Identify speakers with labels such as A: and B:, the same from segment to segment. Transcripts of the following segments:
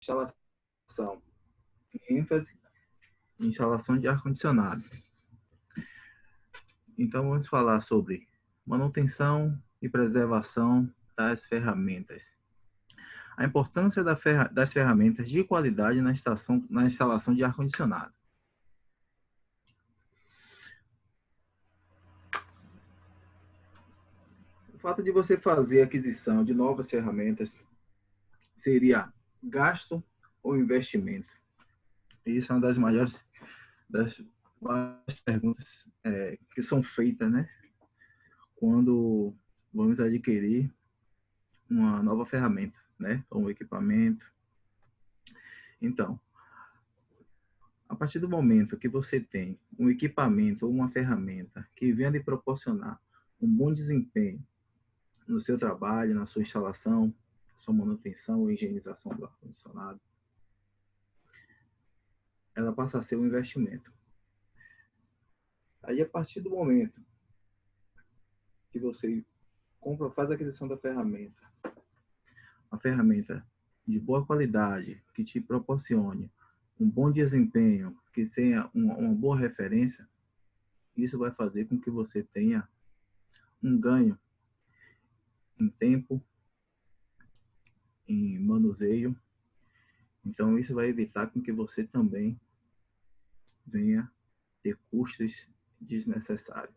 A: instalação, ênfase em instalação de ar-condicionado. Então, vamos falar sobre manutenção e preservação das ferramentas. A importância das ferramentas de qualidade na instalação de ar-condicionado. O fato de você fazer a aquisição de novas ferramentas seria gasto ou investimento? Isso é uma das maiores perguntas que são feitas, né? Quando vamos adquirir uma nova ferramenta, né? Ou um equipamento. Então, a partir do momento que você tem um equipamento ou uma ferramenta que venha lhe proporcionar um bom desempenho no seu trabalho, na sua instalação, sua manutenção ou higienização do ar-condicionado, ela passa a ser um investimento. Aí, a partir do momento que você faz a aquisição da ferramenta, a ferramenta de boa qualidade, que te proporcione um bom desempenho, que tenha uma boa referência, isso vai fazer com que você tenha um ganho em tempo, em manuseio. Então, isso vai evitar com que você também venha ter custos desnecessários.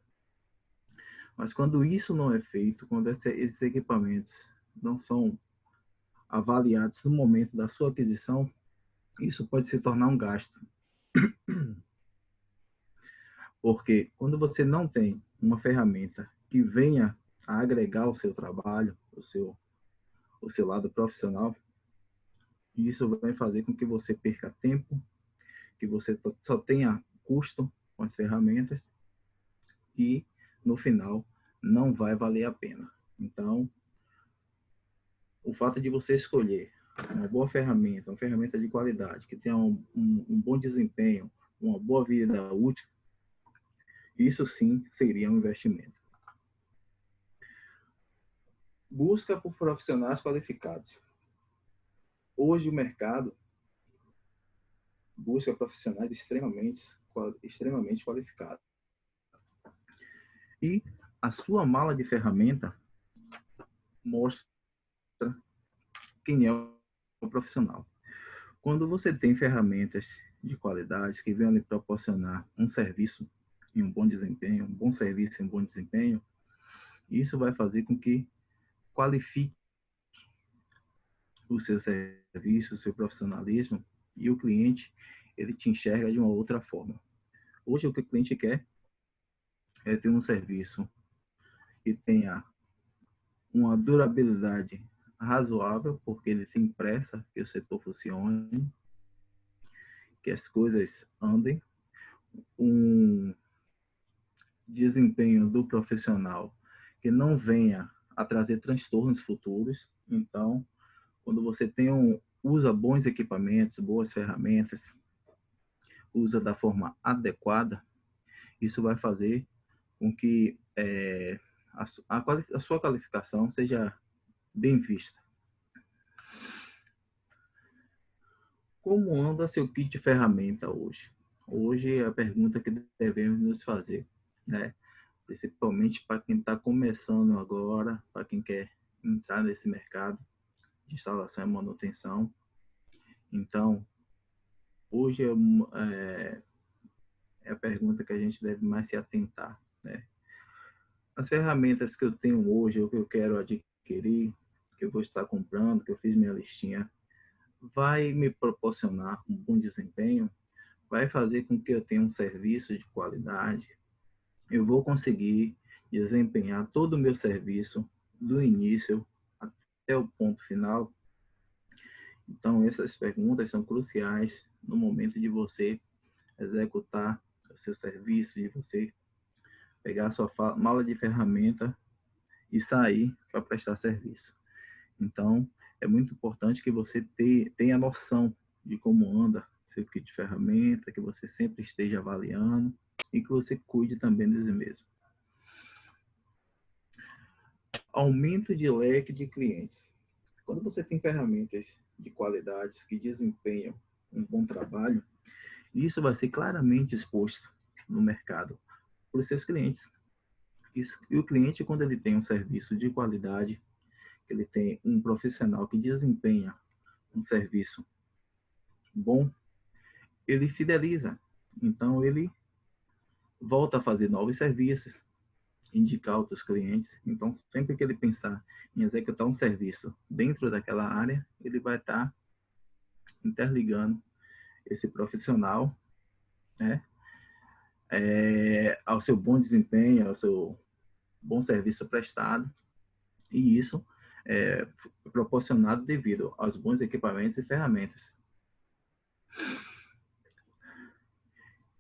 A: Mas quando isso não é feito, quando esses equipamentos não são avaliados no momento da sua aquisição, isso pode se tornar um gasto. Porque quando você não tem uma ferramenta que venha a agregar o seu trabalho, o seu lado profissional, isso vai fazer com que você perca tempo, que você só tenha custo com as ferramentas e, no final, não vai valer a pena. Então, o fato de você escolher uma boa ferramenta, uma ferramenta de qualidade, que tenha um bom desempenho, uma boa vida útil, isso sim seria um investimento. Busca por profissionais qualificados. Hoje o mercado busca profissionais extremamente qualificados. E a sua mala de ferramenta mostra quem é o profissional. Quando você tem ferramentas de qualidade que venham lhe proporcionar um serviço e um bom desempenho, um bom serviço e um bom desempenho, isso vai fazer com que qualifique o seu serviço, o seu profissionalismo, e o cliente, ele te enxerga de uma outra forma. Hoje, o que o cliente quer é ter um serviço que tenha uma durabilidade razoável, porque ele tem pressa que o setor funcione, que as coisas andem, um desempenho do profissional que não venha a trazer transtornos futuros. Então, quando você usa bons equipamentos, boas ferramentas, usa da forma adequada, isso vai fazer com que a sua qualificação seja bem vista. Como anda seu kit de ferramenta hoje? Hoje é a pergunta que devemos nos fazer, né? Principalmente para quem está começando agora, para quem quer entrar nesse mercado de instalação e manutenção. Então, hoje é a pergunta que a gente deve mais se atentar, né? As ferramentas que eu tenho hoje, ou que eu quero adquirir, que eu vou estar comprando, que eu fiz minha listinha, vai me proporcionar um bom desempenho, vai fazer com que eu tenha um serviço de qualidade, eu vou conseguir desempenhar todo o meu serviço do início até o ponto final. Então, essas perguntas são cruciais no momento de você executar o seu serviço, de você pegar a sua mala de ferramenta e sair para prestar serviço. Então, é muito importante que você tenha noção de como anda seu kit de ferramenta, que você sempre esteja avaliando e que você cuide também desse mesmo. Aumento de leque de clientes. Quando você tem ferramentas de qualidades, que desempenham um bom trabalho, isso vai ser claramente exposto no mercado para os seus clientes. Isso, e o cliente, quando ele tem um serviço de qualidade, ele tem um profissional que desempenha um serviço bom, ele fideliza. Então, ele volta a fazer novos serviços, indicar outros clientes. Então, sempre que ele pensar em executar um serviço dentro daquela área, ele vai estar interligando esse profissional, né, ao seu bom desempenho, ao seu bom serviço prestado, e isso é proporcionado devido aos bons equipamentos e ferramentas.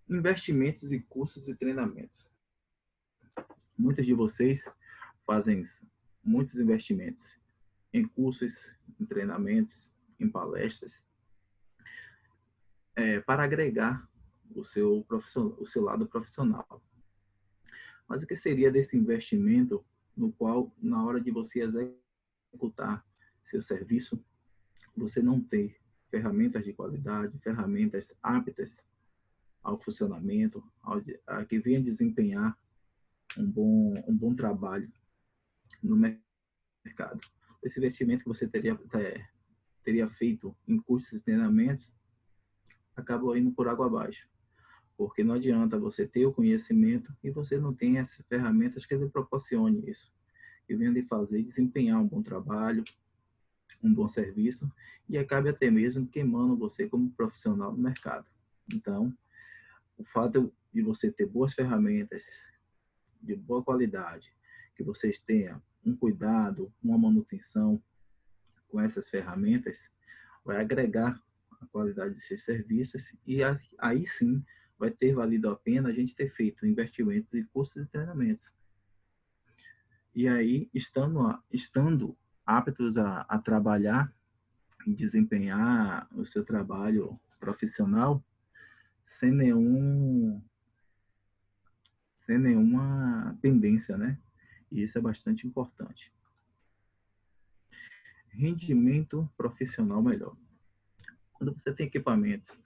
A: Investimentos e cursos e treinamentos. Muitos de vocês fazem muitos investimentos em cursos, em treinamentos, em palestras, para agregar o seu lado profissional. Mas o que seria desse investimento no qual, na hora de você executar seu serviço, você não tem ferramentas de qualidade, ferramentas aptas ao funcionamento, a que venha desempenhar um bom trabalho no mercado. Esse investimento que você teria feito em cursos e treinamentos acabou indo por água abaixo, porque não adianta você ter o conhecimento e você não tem essas ferramentas que lhe proporcione isso, que venha lhe fazer desempenhar um bom trabalho, um bom serviço, e acabe até mesmo queimando você como profissional no mercado. Então, o fato de você ter boas ferramentas de boa qualidade, que vocês tenham um cuidado, uma manutenção com essas ferramentas, vai agregar a qualidade dos seus serviços e aí sim vai ter valido a pena a gente ter feito investimentos em cursos e treinamentos. E aí, estando aptos a trabalhar e desempenhar o seu trabalho profissional sem nenhuma pendência, né? E isso é bastante importante. Rendimento profissional melhor. Quando você tem equipamentos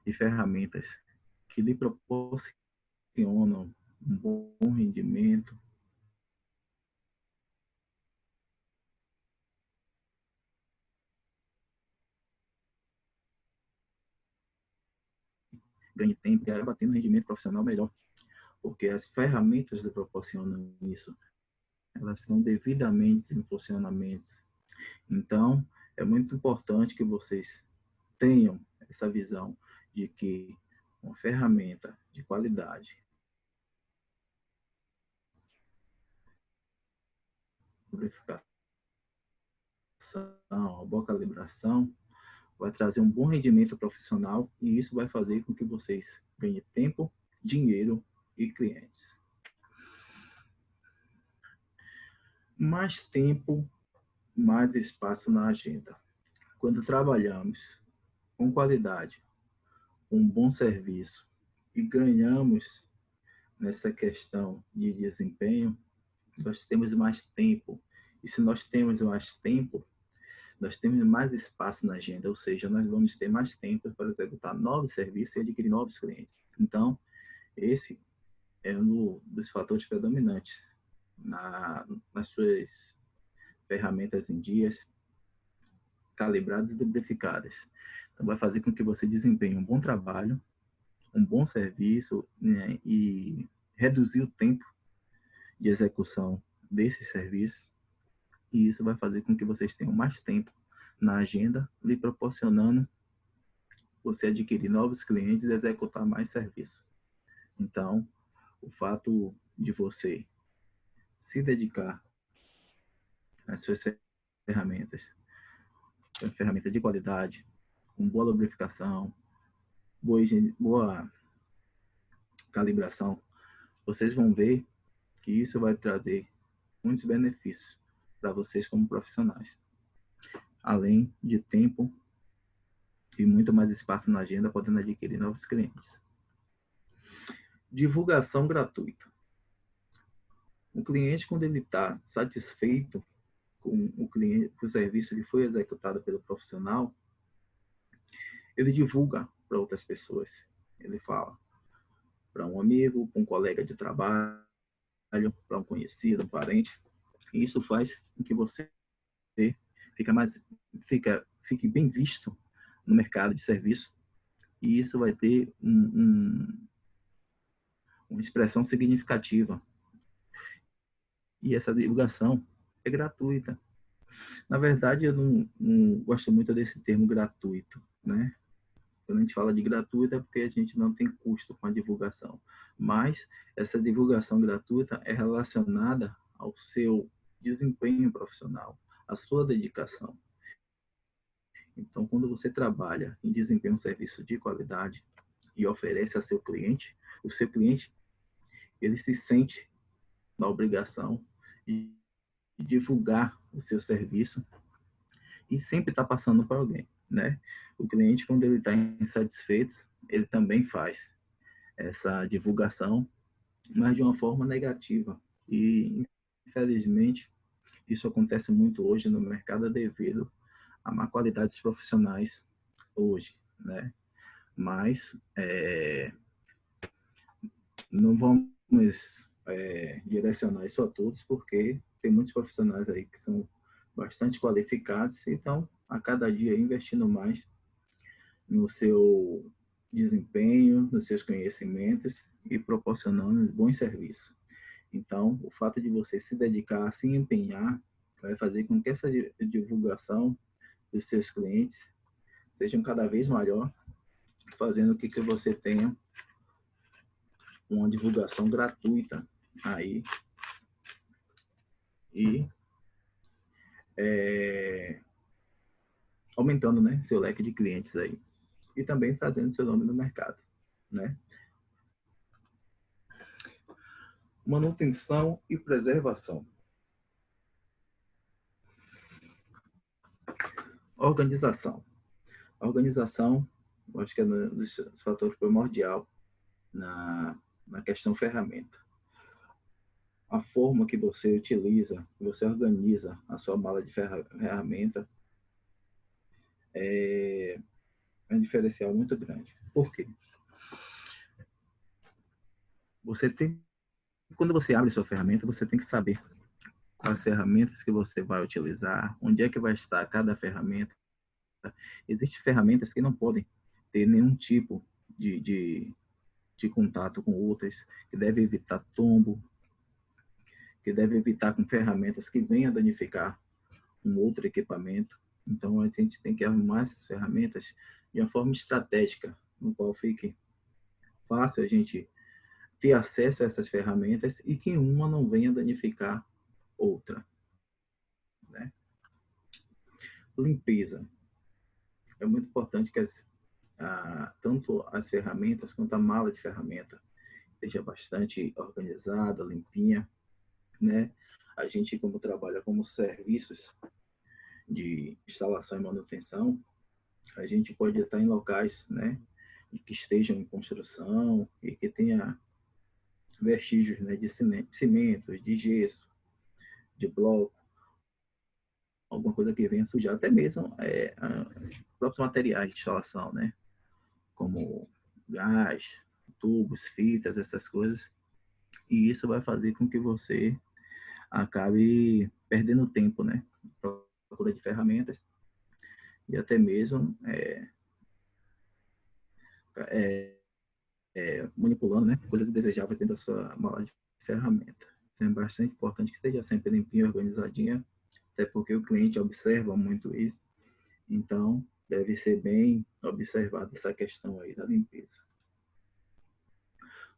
A: e ferramentas que lhe proporcionam um bom rendimento, ganhe tempo e acaba tendo um rendimento profissional melhor, porque as ferramentas lhe proporcionam isso, elas estão devidamente em funcionamento. Então, é muito importante que vocês tenham essa visão de que uma ferramenta de qualidade, lubrificação, uma boa calibração, vai trazer um bom rendimento profissional e isso vai fazer com que vocês ganhem tempo, dinheiro e clientes. Mais tempo, mais espaço na agenda. Quando trabalhamos com qualidade, um bom serviço e ganhamos nessa questão de desempenho, nós temos mais tempo. E se nós temos mais tempo, nós temos mais espaço na agenda, ou seja, nós vamos ter mais tempo para executar novos serviços e adquirir novos clientes. Então, esse é um dos fatores predominantes nas suas ferramentas em dias, calibradas e lubrificadas. Então, vai fazer com que você desempenhe um bom trabalho, um bom serviço, né, e reduzir o tempo de execução desses serviços. E isso vai fazer com que vocês tenham mais tempo na agenda, lhe proporcionando você adquirir novos clientes e executar mais serviços. Então, o fato de você se dedicar às suas ferramentas, ferramenta de qualidade, com boa lubrificação, boa calibração, vocês vão ver que isso vai trazer muitos benefícios para vocês como profissionais. Além de tempo e muito mais espaço na agenda, podendo adquirir novos clientes. Divulgação gratuita. O cliente, quando ele está satisfeito com o cliente, com o serviço que foi executado pelo profissional, ele divulga para outras pessoas. Ele fala para um amigo, para um colega de trabalho, para um conhecido, um parente. E isso faz com que você fique bem visto no mercado de serviço. E isso vai ter uma expressão significativa. E essa divulgação é gratuita. Na verdade, eu não gosto muito desse termo gratuito, né? Quando a gente fala de gratuito é porque a gente não tem custo com a divulgação. Mas essa divulgação gratuita é relacionada ao seu desempenho profissional, à sua dedicação. Então, quando você trabalha em desempenhar um serviço de qualidade e oferece a seu cliente, o seu cliente ele se sente na obrigação de divulgar o seu serviço e sempre está passando para alguém, né? O cliente, quando ele está insatisfeito, ele também faz essa divulgação, mas de uma forma negativa. E, infelizmente, isso acontece muito hoje no mercado devido à má qualidade dos profissionais hoje, né? Mas não vamos direcionar isso a todos, porque tem muitos profissionais aí que são bastante qualificados e estão a cada dia investindo mais no seu desempenho, nos seus conhecimentos e proporcionando bons serviços. Então, o fato de você se dedicar, se empenhar, vai fazer com que essa divulgação dos seus clientes seja cada vez maior, fazendo com que você tenha uma divulgação gratuita aí e aumentando, né, seu leque de clientes aí e também fazendo seu nome no mercado, né? Manutenção e preservação. Organização. A organização, eu acho que é um dos fatores primordial na questão ferramenta. A forma que você utiliza, que você organiza a sua mala de ferramenta é um diferencial muito grande. Por quê? Quando você abre sua ferramenta, você tem que saber quais ferramentas que você vai utilizar, onde é que vai estar cada ferramenta. Existem ferramentas que não podem ter nenhum tipo de contato com outras, que deve evitar tombo, que deve evitar com ferramentas que venham a danificar um outro equipamento. Então, a gente tem que arrumar essas ferramentas de uma forma estratégica, no qual fique fácil a gente ter acesso a essas ferramentas e que uma não venha danificar outra, né? Limpeza. É muito importante que tanto as ferramentas quanto a mala de ferramenta esteja bastante organizada, limpinha, né? A gente, como trabalha como serviços de instalação e manutenção, a gente pode estar em locais, né, que estejam em construção e que tenha vestígios, né, de cimento, de gesso, de bloco, alguma coisa que venha sujar, até mesmo os próprios materiais de instalação, né, como gás, tubos, fitas, essas coisas. E isso vai fazer com que você acabe perdendo tempo, né, procura de ferramentas e até mesmo manipulando, né, coisas indesejáveis dentro da sua mala de ferramenta. Então, é bastante importante que esteja sempre limpinha, organizadinha, até porque o cliente observa muito isso. Então, deve ser bem observada essa questão aí da limpeza.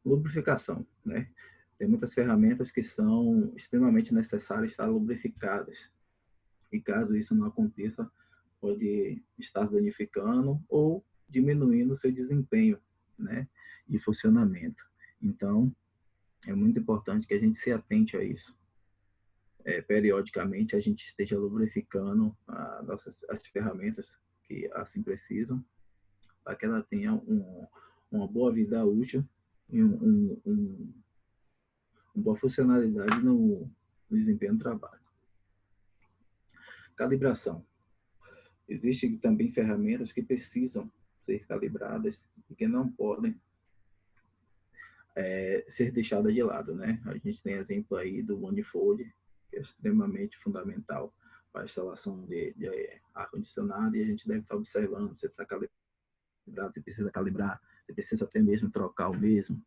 A: Lubrificação, né? Tem muitas ferramentas que são extremamente necessárias estar lubrificadas. E caso isso não aconteça, pode estar danificando ou diminuindo o seu desempenho, né, de funcionamento. Então, é muito importante que a gente se atente a isso. Periodicamente, a gente esteja lubrificando as ferramentas que assim precisam, para que ela tenha uma boa vida útil e uma boa funcionalidade no desempenho do trabalho. Calibração. Existem também ferramentas que precisam ser calibradas e que não podem ser deixadas de lado, né? A gente tem exemplo aí do Manifold, que é extremamente fundamental para a instalação de ar-condicionado, e a gente deve estar observando se está calibrado, se precisa calibrar, se precisa até mesmo trocar o mesmo,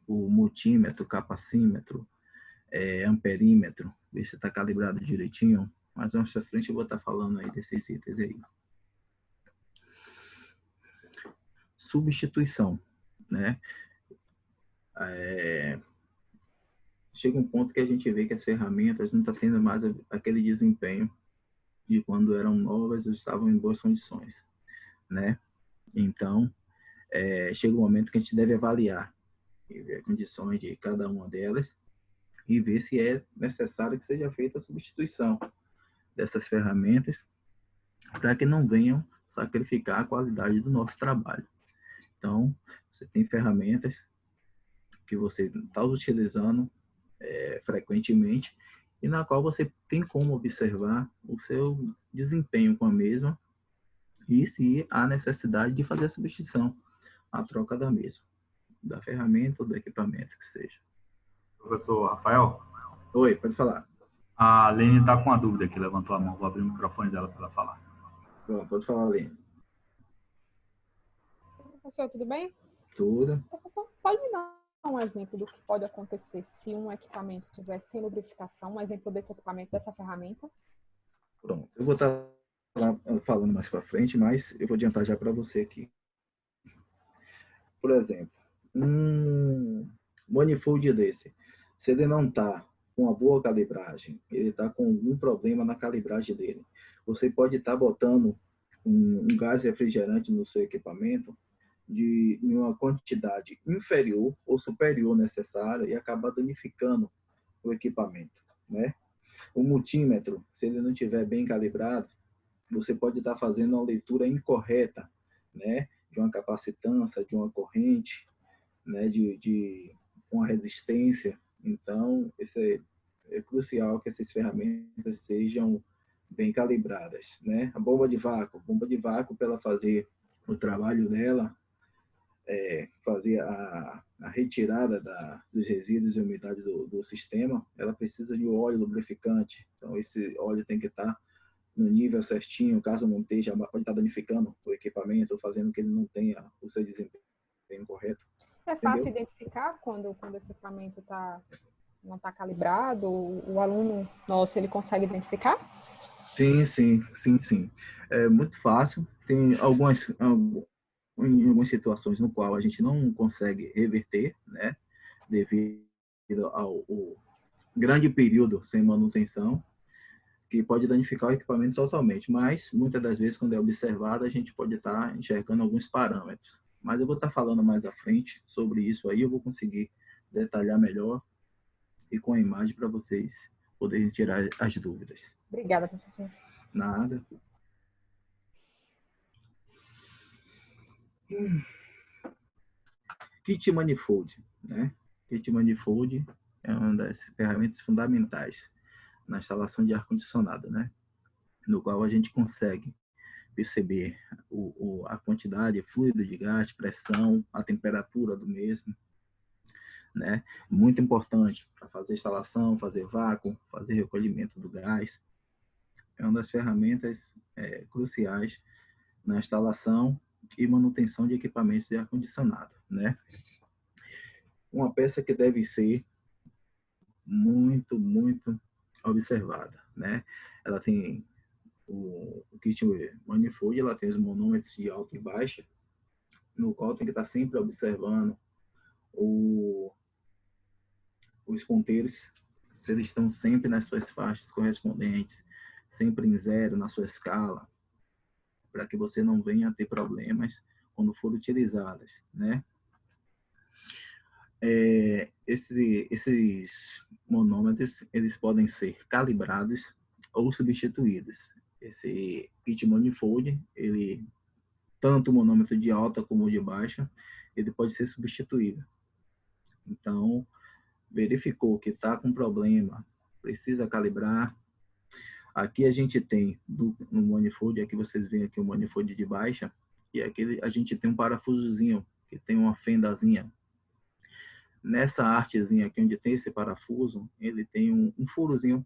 A: o multímetro, capacímetro, amperímetro, ver se está calibrado direitinho. Mas mais para frente eu vou estar falando aí desses itens aí. Substituição, né? Chega um ponto que a gente vê que as ferramentas não estão tendo mais aquele desempenho de quando eram novas ou estavam em boas condições, né? Então, chega um momento que a gente deve avaliar e ver as condições de cada uma delas e ver se é necessário que seja feita a substituição dessas ferramentas para que não venham sacrificar a qualidade do nosso trabalho. Então, você tem ferramentas que você está utilizando frequentemente e na qual você tem como observar o seu desempenho com a mesma e se há necessidade de fazer a substituição, a troca da mesma, da ferramenta ou do equipamento que seja.
B: Professor Rafael?
A: Oi, pode falar.
B: A Lene está com uma dúvida aqui, levantou a mão, vou abrir o microfone dela para ela falar.
A: Bom, pode falar, Lene.
C: Professor, tudo bem?
A: Tudo.
C: Professor, pode me dar um exemplo do que pode acontecer se um equipamento tiver sem lubrificação, um exemplo desse equipamento, dessa ferramenta?
A: Pronto, eu vou estar falando mais para frente, mas eu vou adiantar já para você aqui. Por exemplo, um manifold desse, se ele não está com uma boa calibragem, ele está com algum problema na calibragem dele, você pode estar botando um gás refrigerante no seu equipamento de uma quantidade inferior ou superior necessária e acabar danificando o equipamento, né? O multímetro, se ele não estiver bem calibrado, você pode estar fazendo uma leitura incorreta, né? De uma capacitância, de uma corrente, né? De uma resistência. Então, é crucial que essas ferramentas sejam bem calibradas, né? A bomba de vácuo, para ela fazer o trabalho dela, fazer a retirada dos resíduos e umidade do sistema, ela precisa de óleo lubrificante. Então, esse óleo tem que estar no nível certinho, caso não esteja, pode estar danificando o equipamento, fazendo que ele não tenha o seu desempenho correto.
C: É fácil identificar quando esse equipamento não está calibrado? O aluno nosso, ele consegue identificar?
A: Sim. É muito fácil. Tem em algumas situações no qual a gente não consegue reverter, né, devido ao grande período sem manutenção, que pode danificar o equipamento totalmente, mas muitas das vezes, quando é observado, a gente pode estar enxergando alguns parâmetros. Mas eu vou estar falando mais à frente sobre isso aí, eu vou conseguir detalhar melhor e com a imagem para vocês poderem tirar as dúvidas.
C: Obrigada, professor.
A: Nada. Kit Manifold, né? Kit Manifold é uma das ferramentas fundamentais na instalação de ar-condicionado, né? No qual a gente consegue perceber a quantidade, fluido de gás, pressão, a temperatura do mesmo, né? Muito importante para fazer instalação, fazer vácuo, fazer recolhimento do gás. É uma das ferramentas cruciais na instalação e manutenção de equipamentos de ar-condicionado, né? Uma peça que deve ser muito observada, né? Ela tem o kit manifold, ela tem os manômetros de alta e baixa, no qual tem que estar sempre observando os ponteiros, se eles estão sempre nas suas faixas correspondentes, sempre em zero na sua escala, para que você não venha a ter problemas quando for utilizadas, né? Esses manômetros, eles podem ser calibrados ou substituídos. Esse kit manifold, ele, tanto o manômetro de alta como o de baixa, ele pode ser substituído. Então, verificou que está com problema, precisa calibrar, Aqui a gente tem, no manifold, aqui vocês veem aqui o manifold de baixa, e aqui a gente tem um parafusozinho, que tem uma fendazinha. Nessa artezinha aqui, onde tem esse parafuso, ele tem um furozinho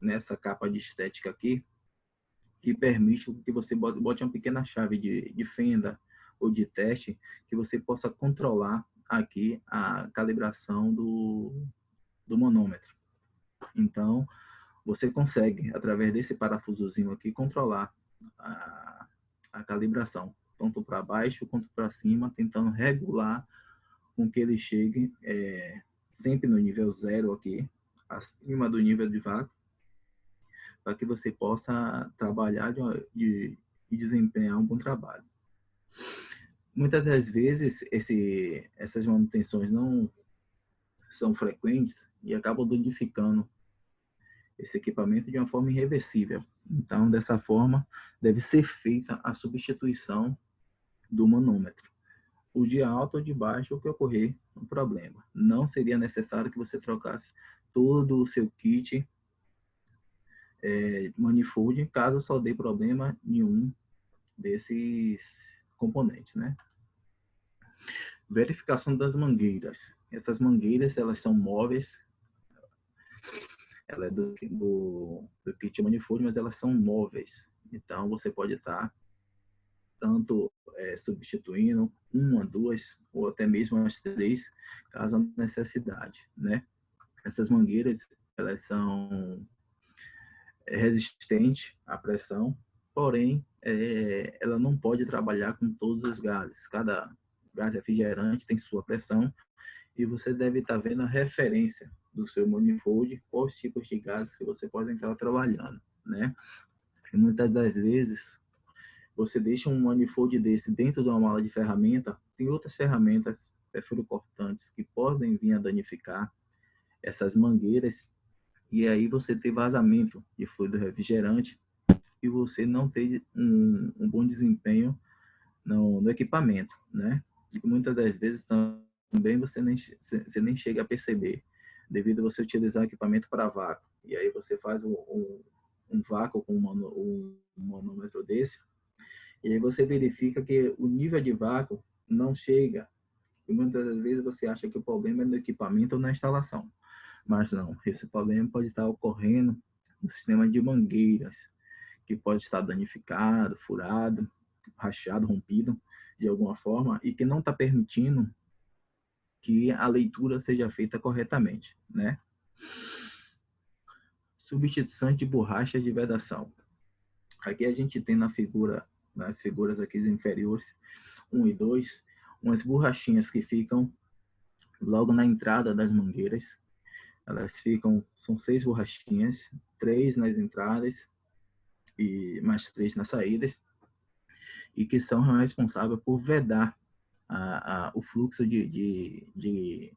A: nessa capa de estética aqui, que permite que você bote uma pequena chave de fenda ou de teste, que você possa controlar aqui a calibração do manômetro. Então, você consegue, através desse parafusozinho aqui, controlar a calibração, tanto para baixo quanto para cima, tentando regular com que ele chegue sempre no nível 0 aqui, acima do nível de vácuo, para que você possa trabalhar e desempenhar um bom trabalho. Muitas das vezes, essas manutenções não são frequentes e acabam danificando esse equipamento de uma forma irreversível. Então, dessa forma, deve ser feita a substituição do manômetro. O de alto ou de baixo, o que ocorrer, um problema. Não seria necessário que você trocasse todo o seu kit manifold, caso só dê problema em um desses componentes, né? Verificação das mangueiras. Essas mangueiras, elas são móveis. Ela é do kit manifold, mas elas são móveis. Então, você pode estar tanto substituindo uma, duas, ou até mesmo as três, caso a necessidade, né? Essas mangueiras, elas são resistentes à pressão, porém, ela não pode trabalhar com todos os gases. Cada gás refrigerante tem sua pressão e você deve estar vendo a referência do seu manifold, quais tipos de gases que você pode estar trabalhando, né? E muitas das vezes, você deixa um manifold desse dentro de uma mala de ferramenta, tem outras ferramentas perfuro-cortantes que podem vir a danificar essas mangueiras, e aí você ter vazamento de fluido refrigerante e você não ter um bom desempenho no equipamento, né? E muitas das vezes também você nem chega a perceber, devido a você utilizar o equipamento para vácuo. E aí você faz um vácuo com um manômetro desse, e aí você verifica que o nível de vácuo não chega. E muitas das vezes você acha que o problema é no equipamento ou na instalação. Mas não, esse problema pode estar ocorrendo no sistema de mangueiras, que pode estar danificado, furado, rachado, rompido de alguma forma, e que não está permitindo que a leitura seja feita corretamente, né? Substituição de borrachas de vedação. Aqui a gente tem nas figuras aqui inferiores, 1 e 2, umas borrachinhas que ficam logo na entrada das mangueiras. Elas são 6 borrachinhas, 3 nas entradas e mais 3 nas saídas, e que são responsáveis por vedar o fluxo de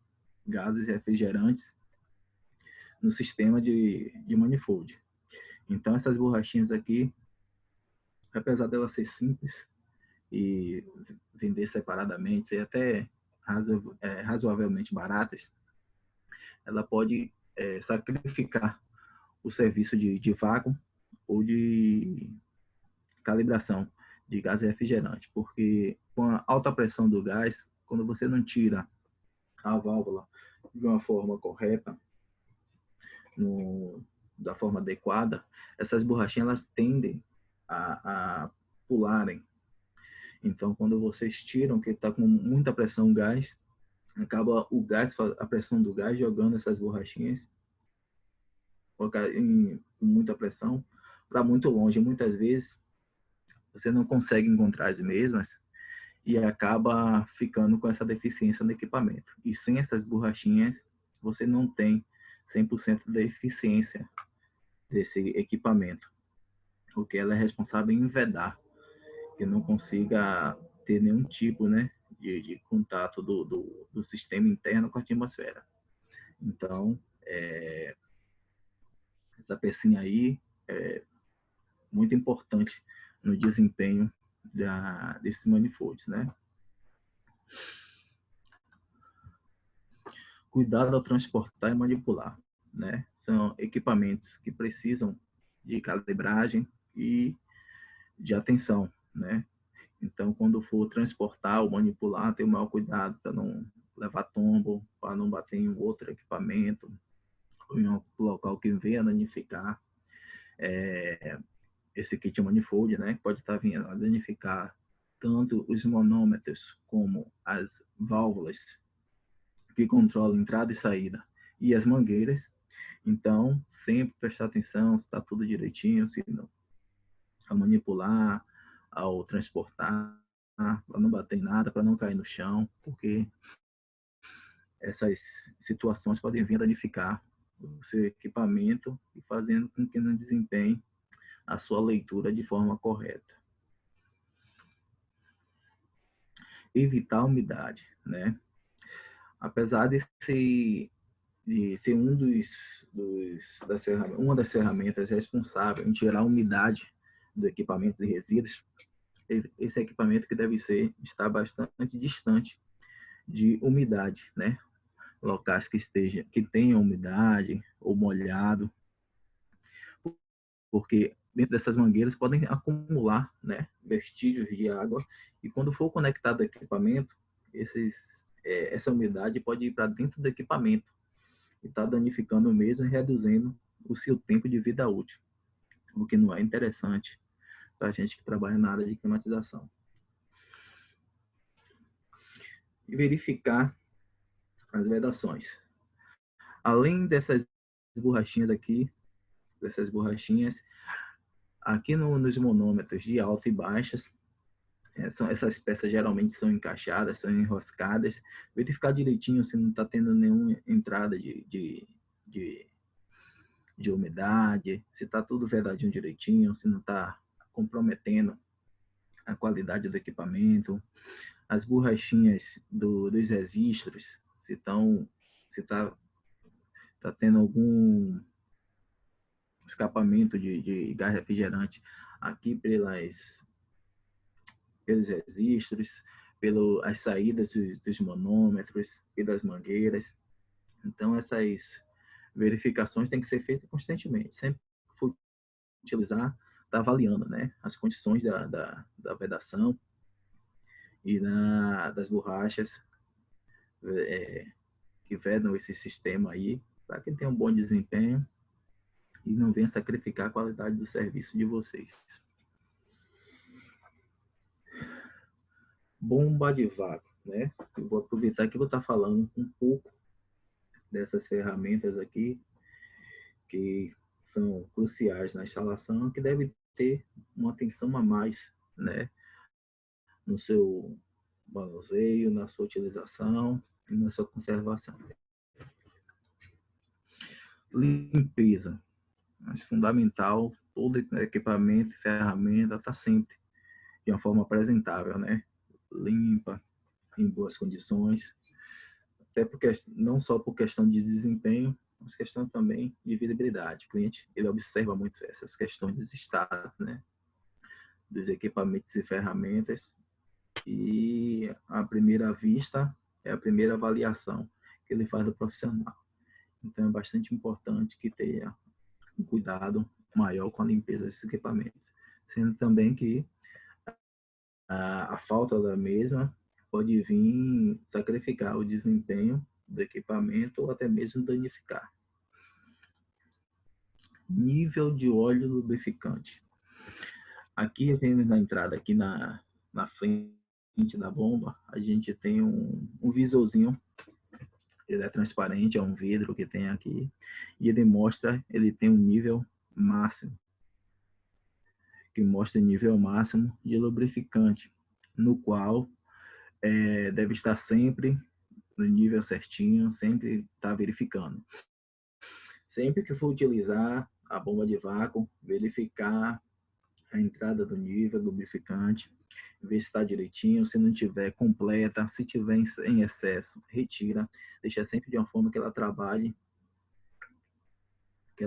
A: gases refrigerantes no sistema de manifold. Então, essas borrachinhas aqui, apesar delas ser simples e vender separadamente, ser até razoavelmente baratas, ela pode sacrificar o serviço de vácuo ou de calibração de gás refrigerante, porque com a alta pressão do gás, quando você não tira a válvula de uma forma correta, da forma adequada, essas borrachinhas elas tendem a pularem. Então, quando vocês tiram, que está com muita pressão gás, acaba a pressão do gás jogando essas borrachinhas com muita pressão para muito longe. Muitas vezes você não consegue encontrar as mesmas e acaba ficando com essa deficiência no equipamento. E sem essas borrachinhas, você não tem 100% da eficiência desse equipamento, porque ela é responsável em vedar, que não consiga ter nenhum tipo, né, de contato do sistema interno com a atmosfera. Então, essa pecinha aí é muito importante no desempenho desses manifolds, né? Cuidado ao transportar e manipular, né? São equipamentos que precisam de calibragem e de atenção, né? Então, quando for transportar ou manipular, ter o maior cuidado para não levar tombo, para não bater em outro equipamento, ou em um local que venha danificar esse kit manifold, né? Pode estar vindo a danificar tanto os manômetros como as válvulas que controlam entrada e saída e as mangueiras. Então, sempre prestar atenção se está tudo direitinho, se não, ao manipular, ao transportar, para não bater em nada, para não cair no chão, porque essas situações podem vir a danificar o seu equipamento e fazendo com que não desempenhe a sua leitura de forma correta. Evitar a umidade, né? Apesar de ser uma das ferramentas responsáveis em tirar a umidade do equipamento e resíduos, esse equipamento que deve estar bastante distante de umidade, né? Locais que tenham umidade ou molhado, porque dentro dessas mangueiras podem acumular, né, vestígios de água, e quando for conectado ao equipamento, essa umidade pode ir para dentro do equipamento e está danificando mesmo e reduzindo o seu tempo de vida útil, o que não é interessante para a gente que trabalha na área de climatização. E verificar as vedações. Além dessas borrachinhas aqui, nos monômetros de alta e baixas, essas peças geralmente são encaixadas, são enroscadas. Verificar direitinho se não está tendo nenhuma entrada de umidade, se está tudo vedadinho direitinho, se não está comprometendo a qualidade do equipamento. As borrachinhas dos registros, se está tendo algum escapamento de gás refrigerante aqui pelos registros, pelas saídas dos manômetros e das mangueiras. Então, essas verificações têm que ser feitas constantemente. Sempre que for utilizar, está avaliando, né, as condições da vedação e das borrachas que vedam esse sistema aí, para que tenha um bom desempenho e não venha sacrificar a qualidade do serviço de vocês. Bomba de vácuo, né? Eu vou aproveitar que eu vou estar falando um pouco dessas ferramentas aqui que são cruciais na instalação, que deve ter uma atenção a mais, né, no seu manuseio, na sua utilização e na sua conservação. Limpeza, mas fundamental, todo equipamento e ferramenta está sempre de uma forma apresentável, né, limpa, em boas condições, até porque não só por questão de desempenho, mas questão também de visibilidade. O cliente, ele observa muito essas questões dos estados, né, dos equipamentos e ferramentas, e à primeira vista é a primeira avaliação que ele faz do profissional. Então é bastante importante que tenha um cuidado maior com a limpeza desses equipamentos, sendo também que a falta da mesma pode vir sacrificar o desempenho do equipamento ou até mesmo danificar. Nível de óleo lubrificante. Aqui temos na entrada, aqui na frente da bomba, a gente tem um visorzinho. Ele é transparente, é um vidro que tem aqui, e ele tem um nível máximo, que mostra o nível máximo de lubrificante, no qual deve estar sempre no nível certinho, sempre estar verificando. Sempre que for utilizar a bomba de vácuo, verificar a entrada do nível lubrificante, ver se está direitinho, se não tiver completa, se tiver em excesso, retira, deixa sempre de uma forma que ela trabalhe, que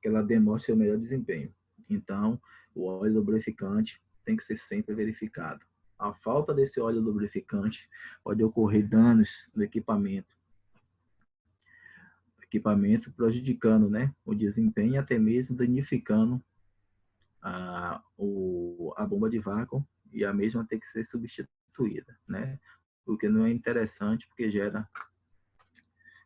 A: ela demonstre seu melhor desempenho. Então, o óleo lubrificante tem que ser sempre verificado. A falta desse óleo lubrificante pode ocorrer danos no equipamento, equipamento, prejudicando, né, o desempenho e até mesmo danificando a bomba de vácuo, e a mesma tem que ser substituída, né? O que não é interessante, porque gera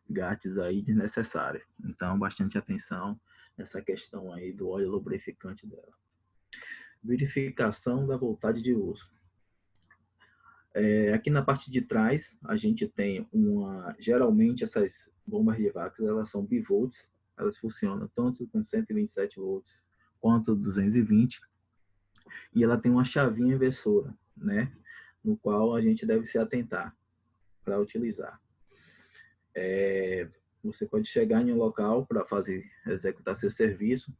A: gastos aí desnecessários. Então, bastante atenção nessa questão aí do óleo lubrificante dela. Verificação da voltagem de uso. Aqui na parte de trás, a gente tem geralmente essas bombas de vácuo, elas são bivolts, elas funcionam tanto com 127 volts quanto 220, e ela tem uma chavinha inversora, né, no qual a gente deve se atentar para utilizar. Você pode chegar em um local para executar seu serviço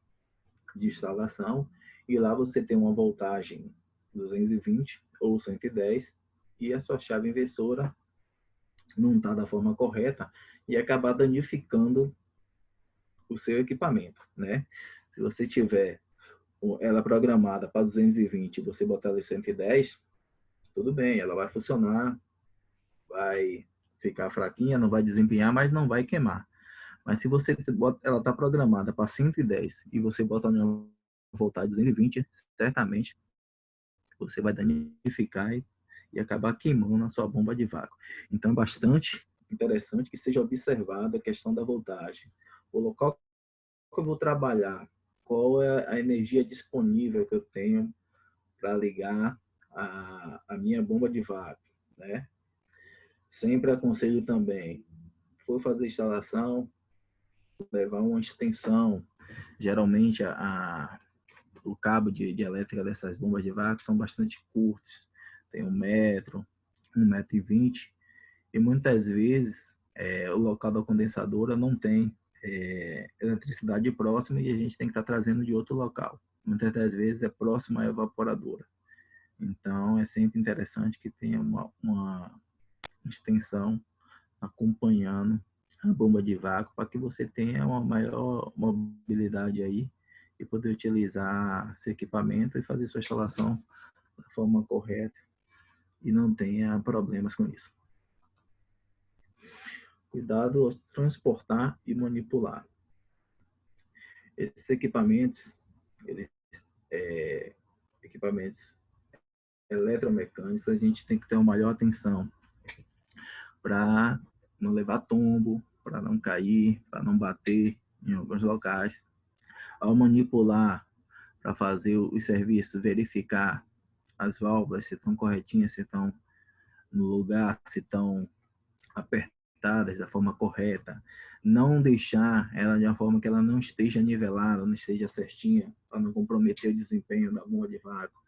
A: de instalação, e lá você tem uma voltagem 220 ou 110, e a sua chave inversora não está da forma correta e acabar danificando o seu equipamento, né? Se você tiver ela programada para 220 e você botar ela em 110, tudo bem, ela vai funcionar, vai ficar fraquinha, não vai desempenhar, mas não vai queimar. Mas se você ela está programada para 110 e você botar uma voltagem 220, certamente você vai danificar e acabar queimando a sua bomba de vácuo. Então é bastante interessante que seja observada a questão da voltagem. O local que eu vou trabalhar, qual é a energia disponível que eu tenho para ligar a minha bomba de vácuo, né? Sempre aconselho também, for fazer instalação, levar uma extensão. Geralmente o cabo de elétrica dessas bombas de vácuo são bastante curtos, tem 1 metro, 1,20 m, e muitas vezes o local da condensadora não tem eletricidade próxima e a gente tem que estar trazendo de outro local. Muitas das vezes é próximo à evaporadora. Então é sempre interessante que tenha uma extensão acompanhando a bomba de vácuo para que você tenha uma maior mobilidade aí e poder utilizar seu equipamento e fazer sua instalação da forma correta e não tenha problemas com isso. Cuidado ao transportar e manipular. Esses equipamentos, equipamentos eletromecânicos, a gente tem que ter uma maior atenção para não levar tombo, para não cair, para não bater em alguns locais. Ao manipular, para fazer os serviços, verificar as válvulas se estão corretinhas, se estão no lugar, se estão apertadas da forma correta. Não deixar ela de uma forma que ela não esteja nivelada, não esteja certinha, para não comprometer o desempenho da bomba de vácuo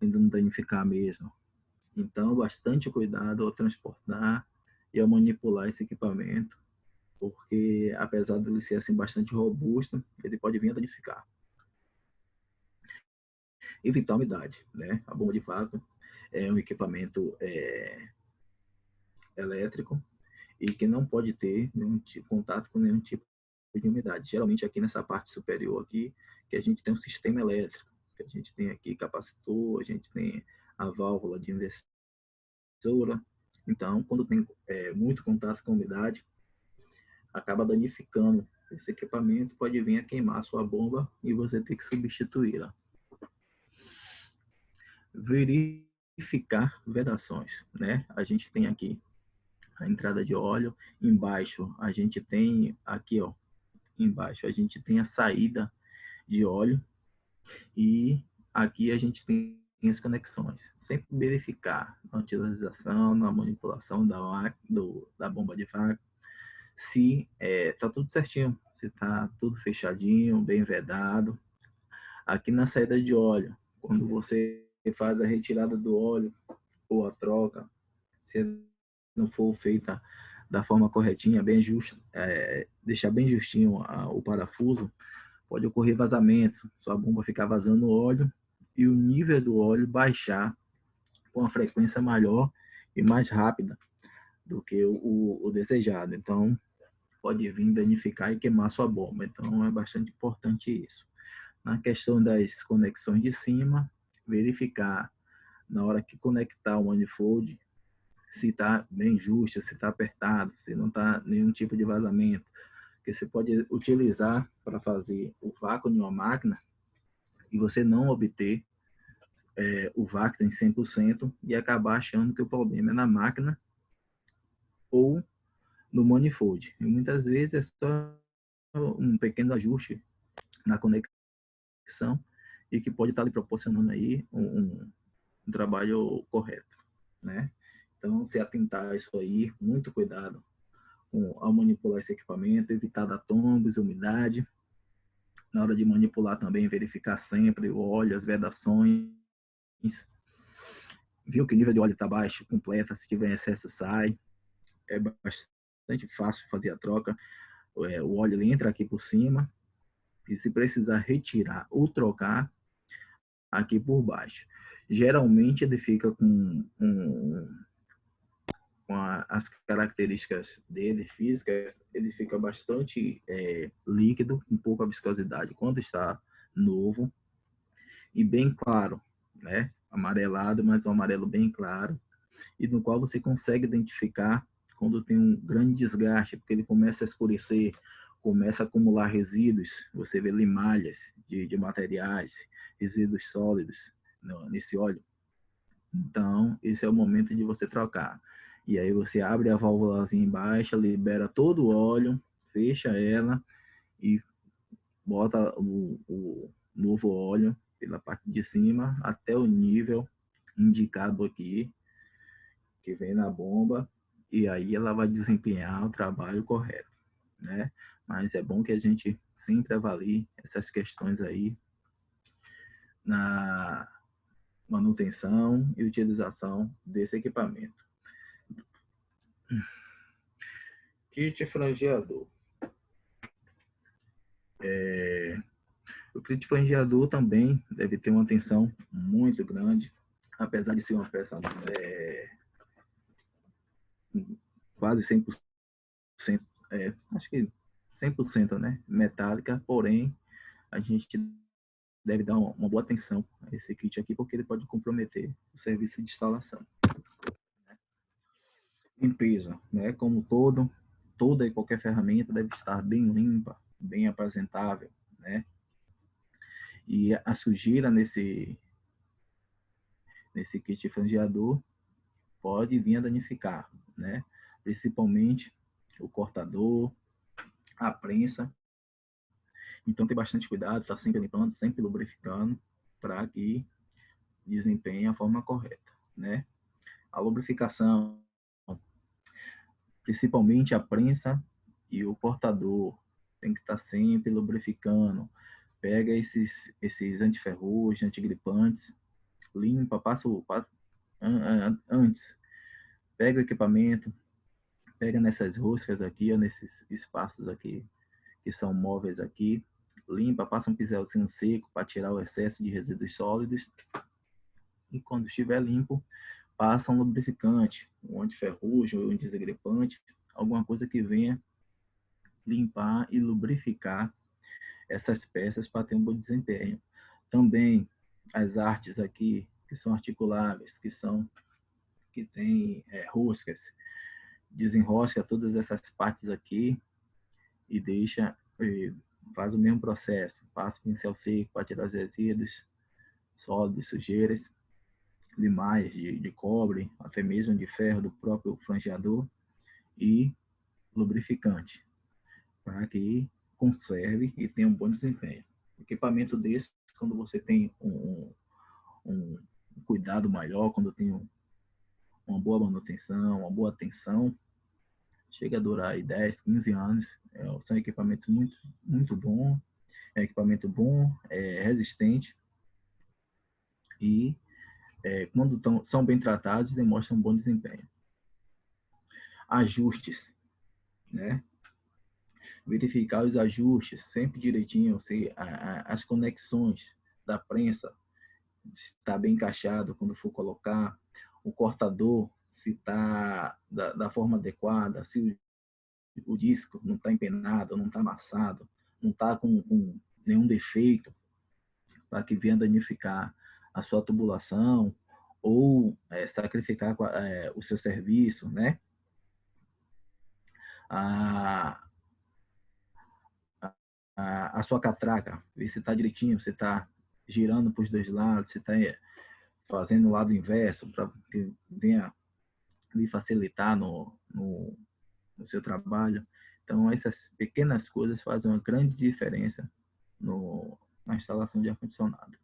A: e não danificar mesmo. Então, bastante cuidado ao transportar e ao manipular esse equipamento, porque apesar de ele ser assim bastante robusto, ele pode vir a danificar. Evitar a umidade, né? A bomba de vácuo é um equipamento elétrico e que não pode ter nenhum contato com nenhum tipo de umidade. Geralmente aqui nessa parte superior aqui, que a gente tem um sistema elétrico, que a gente tem aqui capacitor, a gente tem a válvula de inversora. Então, quando tem muito contato com a umidade, acaba danificando esse equipamento, pode vir a queimar a sua bomba e você ter que substituí-la. Verificar vedações, né? A gente tem aqui a entrada de óleo, embaixo a gente tem aqui, ó, embaixo a gente tem a saída de óleo e aqui a gente tem as conexões. Sempre verificar na utilização, na manipulação da bomba de vácuo, se tá tudo certinho, se tá tudo fechadinho, bem vedado. Aqui na saída de óleo, quando você faz a retirada do óleo ou a troca, se não for feita da forma corretinha, bem justo, deixar bem justinho o parafuso, pode ocorrer vazamento, sua bomba ficar vazando óleo e o nível do óleo baixar com uma frequência maior e mais rápida do que o desejado. Então, pode vir danificar e queimar sua bomba. Então, é bastante importante isso. Na questão das conexões de cima, verificar na hora que conectar o manifold, se está bem justo, se está apertado, se não está nenhum tipo de vazamento. Porque você pode utilizar para fazer o vácuo em uma máquina e você não obter o vácuo em 100% e acabar achando que o problema é na máquina ou no manifold. E muitas vezes é só um pequeno ajuste na conexão e que pode estar lhe proporcionando aí um trabalho correto, né? Então, se atentar a isso aí, muito cuidado ao manipular esse equipamento, evitar dar tombos, umidade. Na hora de manipular também, verificar sempre o óleo, as vedações. Viu que o nível de óleo está baixo, completa. Se tiver excesso, sai. É bastante fácil fazer a troca. O óleo ele entra aqui por cima. E se precisar retirar ou trocar, aqui por baixo. Geralmente ele fica com as características dele físicas, ele fica bastante líquido, com pouca viscosidade quando está novo e bem claro, né? Amarelado, mas um amarelo bem claro, e no qual você consegue identificar quando tem um grande desgaste, porque ele começa a escurecer, começa a acumular resíduos, você vê limalhas de materiais, resíduos sólidos nesse óleo. Então, esse é o momento de você trocar. E aí você abre a válvulazinha embaixo, libera todo o óleo, fecha ela e bota o novo óleo pela parte de cima até o nível indicado aqui, que vem na bomba, e aí ela vai desempenhar o trabalho correto, né? Mas é bom que a gente sempre avalie essas questões aí na manutenção e utilização desse equipamento. Kit frangeador. O kit frangeador também deve ter uma atenção muito grande, apesar de ser uma peça quase 100%, acho que 100%, né, metálica, porém a gente deve dar uma boa atenção a esse kit aqui, porque ele pode comprometer o serviço de instalação. Limpeza, né, como toda e qualquer ferramenta deve estar bem limpa, bem apresentável, né? E a sujeira nesse kit frangeador pode vir a danificar, né? Principalmente o cortador, a prensa. Então, tem bastante cuidado, tá sempre limpando, sempre lubrificando, para que desempenhe a forma correta, né? A lubrificação, principalmente a prensa e o cortador, tem que estar sempre lubrificando. Pega esses antiferrugem, antigripantes, limpa, passa antes. Pega o equipamento, pega nessas roscas aqui, ó, nesses espaços aqui, que são móveis aqui, limpa, passa um pincelzinho seco para tirar o excesso de resíduos sólidos. E quando estiver limpo, passa um lubrificante, um antiferrugem, um desengripante, alguma coisa que venha limpar e lubrificar essas peças para ter um bom desempenho. Também as artes aqui, que são articuláveis, que tem roscas, desenrosca todas essas partes aqui e faz o mesmo processo. Passa o pincel seco para tirar os resíduos sólidos, sujeiras, limalhas de cobre, até mesmo de ferro do próprio frangeador e lubrificante, para que conserve e tenha um bom desempenho. Equipamento desse, quando você tem um cuidado maior, quando tem uma boa manutenção, uma boa atenção, chega a durar aí 10, 15 anos. São equipamentos muito, muito bons, equipamento bom, resistente e quando são bem tratados, demonstram um bom desempenho. Ajustes, né? Verificar os ajustes sempre direitinho, as conexões da prensa, se está bem encaixado quando for colocar, o cortador, se está da forma adequada, se o disco não está empenado, não está amassado, não está com nenhum defeito, para que venha danificar a sua tubulação ou sacrificar o seu serviço, né? a sua catraca, ver se está direitinho, você está girando para os dois lados, se está fazendo o lado inverso, para que venha lhe facilitar no seu trabalho. Então, essas pequenas coisas fazem uma grande diferença na instalação de ar-condicionado.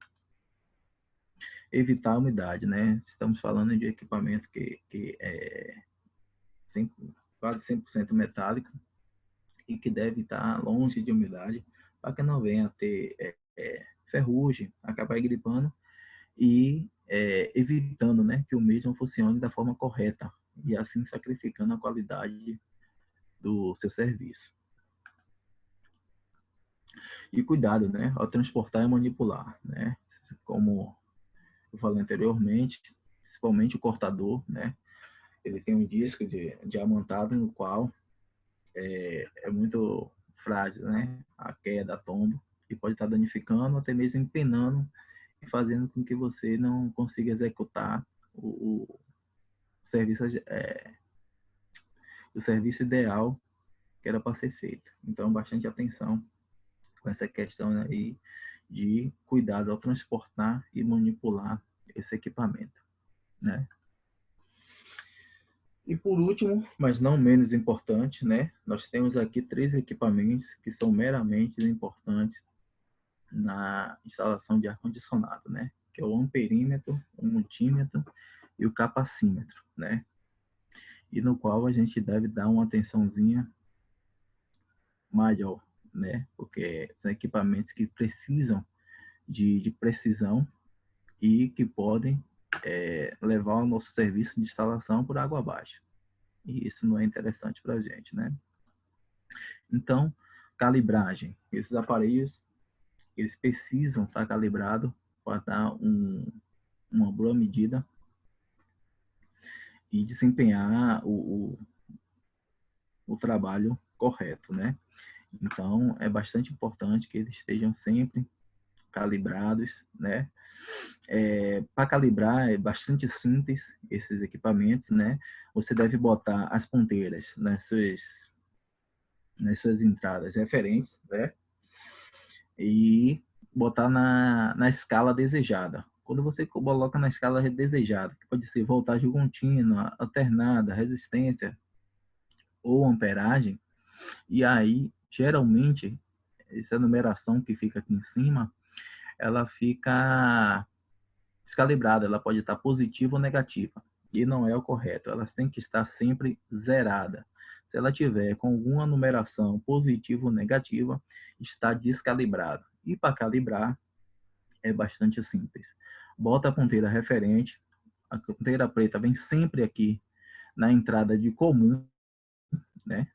A: Evitar a umidade, né? Estamos falando de equipamento que é quase 100% metálico e que deve estar longe de umidade para que não venha a ter ferrugem, acabar gripando e evitando, né, que o mesmo funcione da forma correta e assim sacrificando a qualidade do seu serviço. E cuidado, né, ao transportar e manipular, né, como eu falei anteriormente, principalmente o cortador, né, ele tem um disco de diamantado no qual é muito frágil, né, a queda, a tombo, e pode estar danificando, até mesmo empenando e fazendo com que você não consiga executar o serviço, o serviço ideal que era para ser feito. Então, bastante atenção com essa questão aí de cuidado ao transportar e manipular esse equipamento, né? E por último, mas não menos importante, né? Nós temos aqui 3 equipamentos que são meramente importantes na instalação de ar-condicionado, né? Que é o amperímetro, o multímetro e o capacímetro, né? E no qual a gente deve dar uma atençãozinha maior, né? Porque são equipamentos que precisam de precisão e que podem levar o nosso serviço de instalação por água abaixo. E isso não é interessante para a gente, né? Então, calibragem. Esses aparelhos, eles precisam estar calibrados para dar uma boa medida e desempenhar o trabalho correto, né? Então, é bastante importante que eles estejam sempre calibrados, né? Para calibrar é bastante simples esses equipamentos, né? Você deve botar as ponteiras nas suas entradas referentes, né? E botar na escala desejada. Quando você coloca na escala desejada, que pode ser voltagem contínua, alternada, resistência ou amperagem, e aí, geralmente, essa numeração que fica aqui em cima, ela fica descalibrada, ela pode estar positiva ou negativa, e não é o correto, elas têm que estar sempre zerada. Se ela tiver com alguma numeração positiva ou negativa, está descalibrado. E para calibrar, é bastante simples. Bota a ponteira referente, a ponteira preta vem sempre aqui na entrada de comum, né?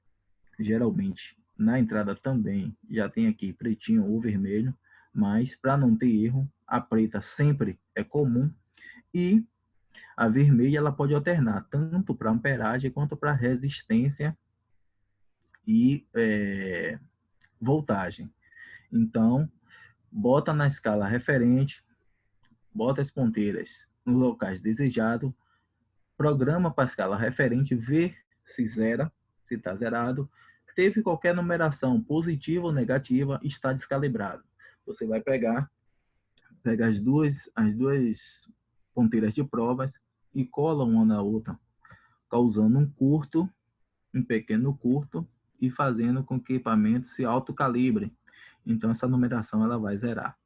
A: Geralmente, na entrada também já tem aqui pretinho ou vermelho, mas para não ter erro, a preta sempre é comum e a vermelha ela pode alternar tanto para amperagem quanto para resistência e voltagem. Então, bota na escala referente, bota as ponteiras nos locais desejados, programa para a escala referente, vê se zera, se está zerado, teve qualquer numeração positiva ou negativa, está descalibrado. Você vai pega as duas ponteiras de provas e cola uma na outra, causando um pequeno curto e fazendo com que o equipamento se autocalibre. Então, essa numeração ela vai zerar.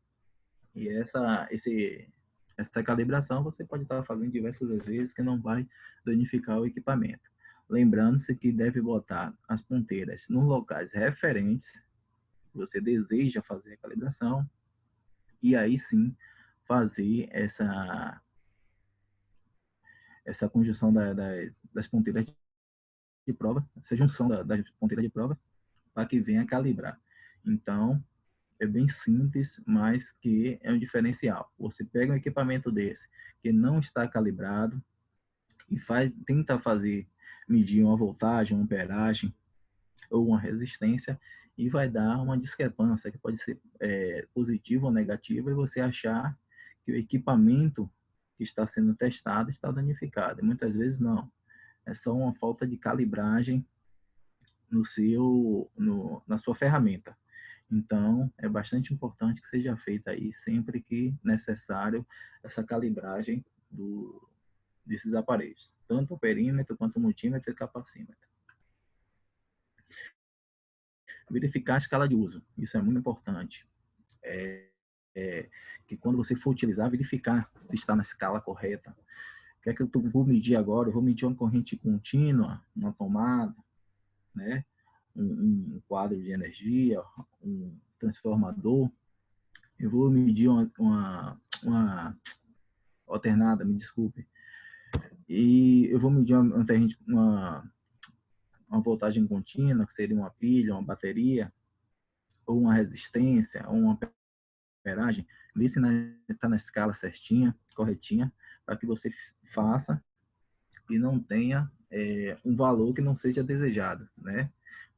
A: E essa calibração você pode estar fazendo diversas vezes que não vai danificar o equipamento. Lembrando-se que deve botar as ponteiras nos locais referentes que você deseja fazer a calibração e aí sim fazer essa conjunção das ponteiras de prova, essa junção das ponteiras de prova para que venha calibrar. Então, é bem simples, mas que é um diferencial. Você pega um equipamento desse que não está calibrado e tenta medir uma voltagem, uma amperagem ou uma resistência e vai dar uma discrepância que pode ser positiva ou negativa e você achar que o equipamento que está sendo testado está danificado. E muitas vezes não. É só uma falta de calibragem na sua ferramenta. Então, é bastante importante que seja feita aí, sempre que necessário, essa calibragem desses aparelhos, tanto o perímetro, quanto o multímetro e capacímetro. Verificar a escala de uso, isso é muito importante. Que quando você for utilizar, verificar se está na escala correta. O que é que eu vou medir agora? Eu vou medir uma corrente contínua, uma tomada, né? Um quadro de energia, um transformador. Eu vou medir uma alternada, me desculpe. E eu vou medir uma voltagem contínua, que seria uma pilha, uma bateria, ou uma resistência, ou uma amperagem. Vê se está na escala certinha, corretinha, para que você faça e não tenha um valor que não seja desejado, né?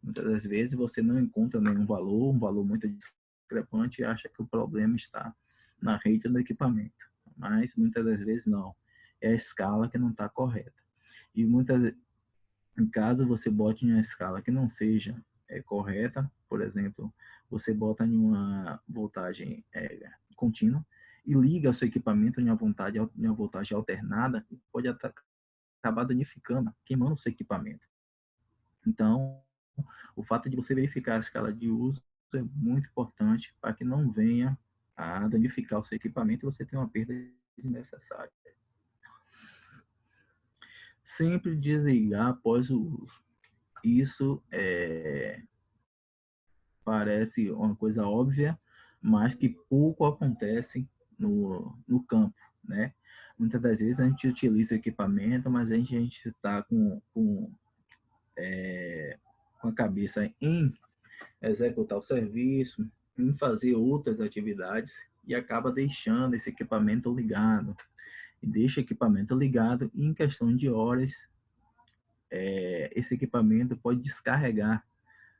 A: Muitas das vezes você não encontra nenhum valor, um valor muito discrepante e acha que o problema está na rede do equipamento. Mas muitas das vezes não. É a escala que não está correta. E em caso você bote em uma escala que não seja correta, por exemplo, você bota em uma voltagem contínua e liga o seu equipamento em uma voltagem alternada, pode acabar danificando, queimando o seu equipamento. Então, o fato de você verificar a escala de uso é muito importante para que não venha a danificar o seu equipamento e você tenha uma perda desnecessária. Sempre desligar após o uso. Isso parece uma coisa óbvia, mas que pouco acontece no campo, né? Muitas das vezes a gente utiliza o equipamento, mas a gente está com a cabeça em executar o serviço, em fazer outras atividades e acaba deixando esse equipamento ligado. E deixa o equipamento ligado e em questão de horas, esse equipamento pode descarregar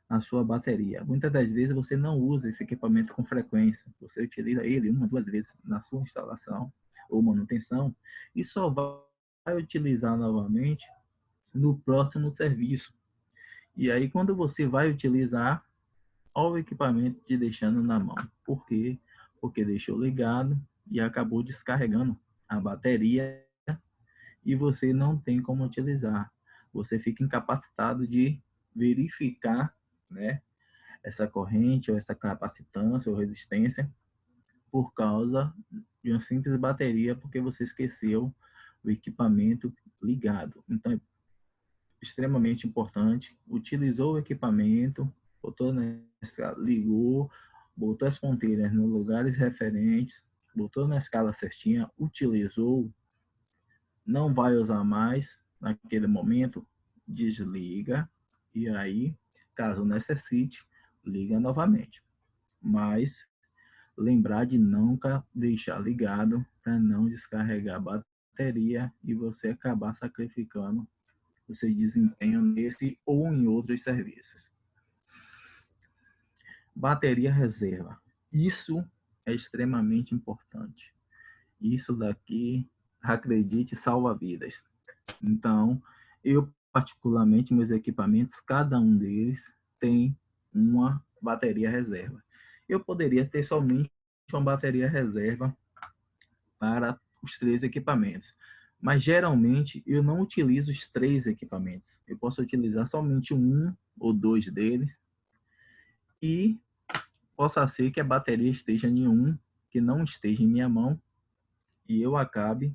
A: a sua bateria. Muitas das vezes você não usa esse equipamento com frequência, você utiliza ele uma, duas vezes na sua instalação ou manutenção e só vai utilizar novamente no próximo serviço. E aí quando você vai utilizar, olha o equipamento te deixando na mão. Por quê? Porque deixou ligado e acabou descarregando a bateria e você não tem como utilizar. Você fica incapacitado de verificar, né, essa corrente ou essa capacitância ou resistência por causa de uma simples bateria, porque você esqueceu o equipamento ligado. Então, é extremamente importante. Utilizou o equipamento, ligou, botou as ponteiras nos lugares referentes, botou na escala certinha, utilizou, não vai usar mais naquele momento, desliga e aí, caso necessite, liga novamente. Mas lembrar de nunca deixar ligado para não descarregar a bateria e você acabar sacrificando o seu desempenho nesse ou em outros serviços. Bateria reserva. Isso é extremamente importante. Isso daqui, acredite, salva vidas. Então, eu particularmente, meus equipamentos, cada um deles tem uma bateria reserva. Eu poderia ter somente uma bateria reserva para os 3 equipamentos, mas geralmente eu não utilizo os 3 equipamentos. Eu posso utilizar somente um ou 2 deles e possa ser que a bateria esteja em um que não esteja em minha mão e eu acabe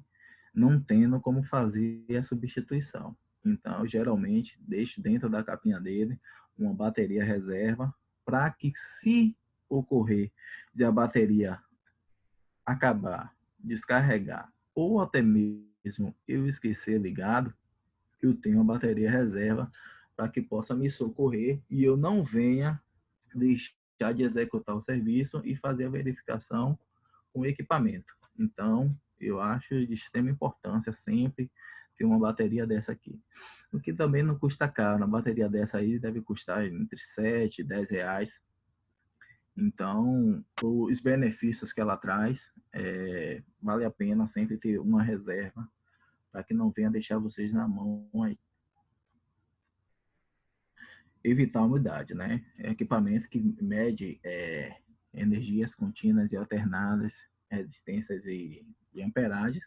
A: não tendo como fazer a substituição. Então, eu geralmente deixo dentro da capinha dele uma bateria reserva para que, se ocorrer de a bateria acabar, descarregar ou até mesmo eu esquecer ligado, eu tenho uma bateria reserva para que possa me socorrer e eu não venha deixar de executar o serviço e fazer a verificação com o equipamento. Então, eu acho de extrema importância sempre ter uma bateria dessa aqui. O que também não custa caro, uma bateria dessa aí deve custar entre 7 e 10 reais. Então, os benefícios que ela traz, vale a pena sempre ter uma reserva para que não venha deixar vocês na mão aí. evitar a umidade, né? É equipamento que mede energias contínuas e alternadas, resistências e amperagens,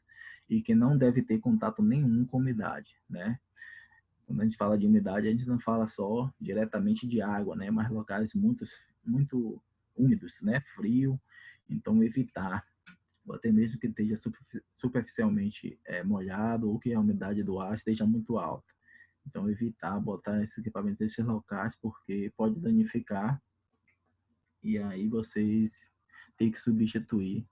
A: e que não deve ter contato nenhum com umidade, né? Quando a gente fala de umidade, a gente não fala só diretamente de água, né? Mas locais muito úmidos, né? Frio, então evitar, ou até mesmo que esteja superficialmente molhado ou que a umidade do ar esteja muito alta. Então evitar botar esse equipamento nesses locais porque pode danificar e aí vocês têm que substituir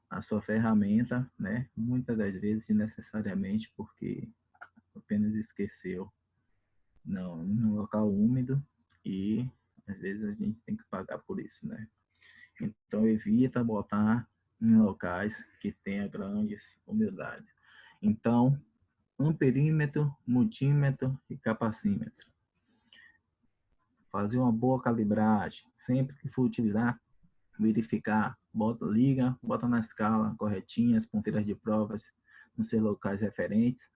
A: a sua ferramenta, né? Muitas das vezes desnecessariamente porque apenas esqueceu não, num local úmido e às vezes a gente tem que pagar por isso, né? Então evita botar em locais que tenha grandes umidades. Então, amperímetro, multímetro e capacímetro. Fazer uma boa calibragem, sempre que for utilizar, verificar, bota na escala corretinha, as ponteiras de provas nos seus locais referentes,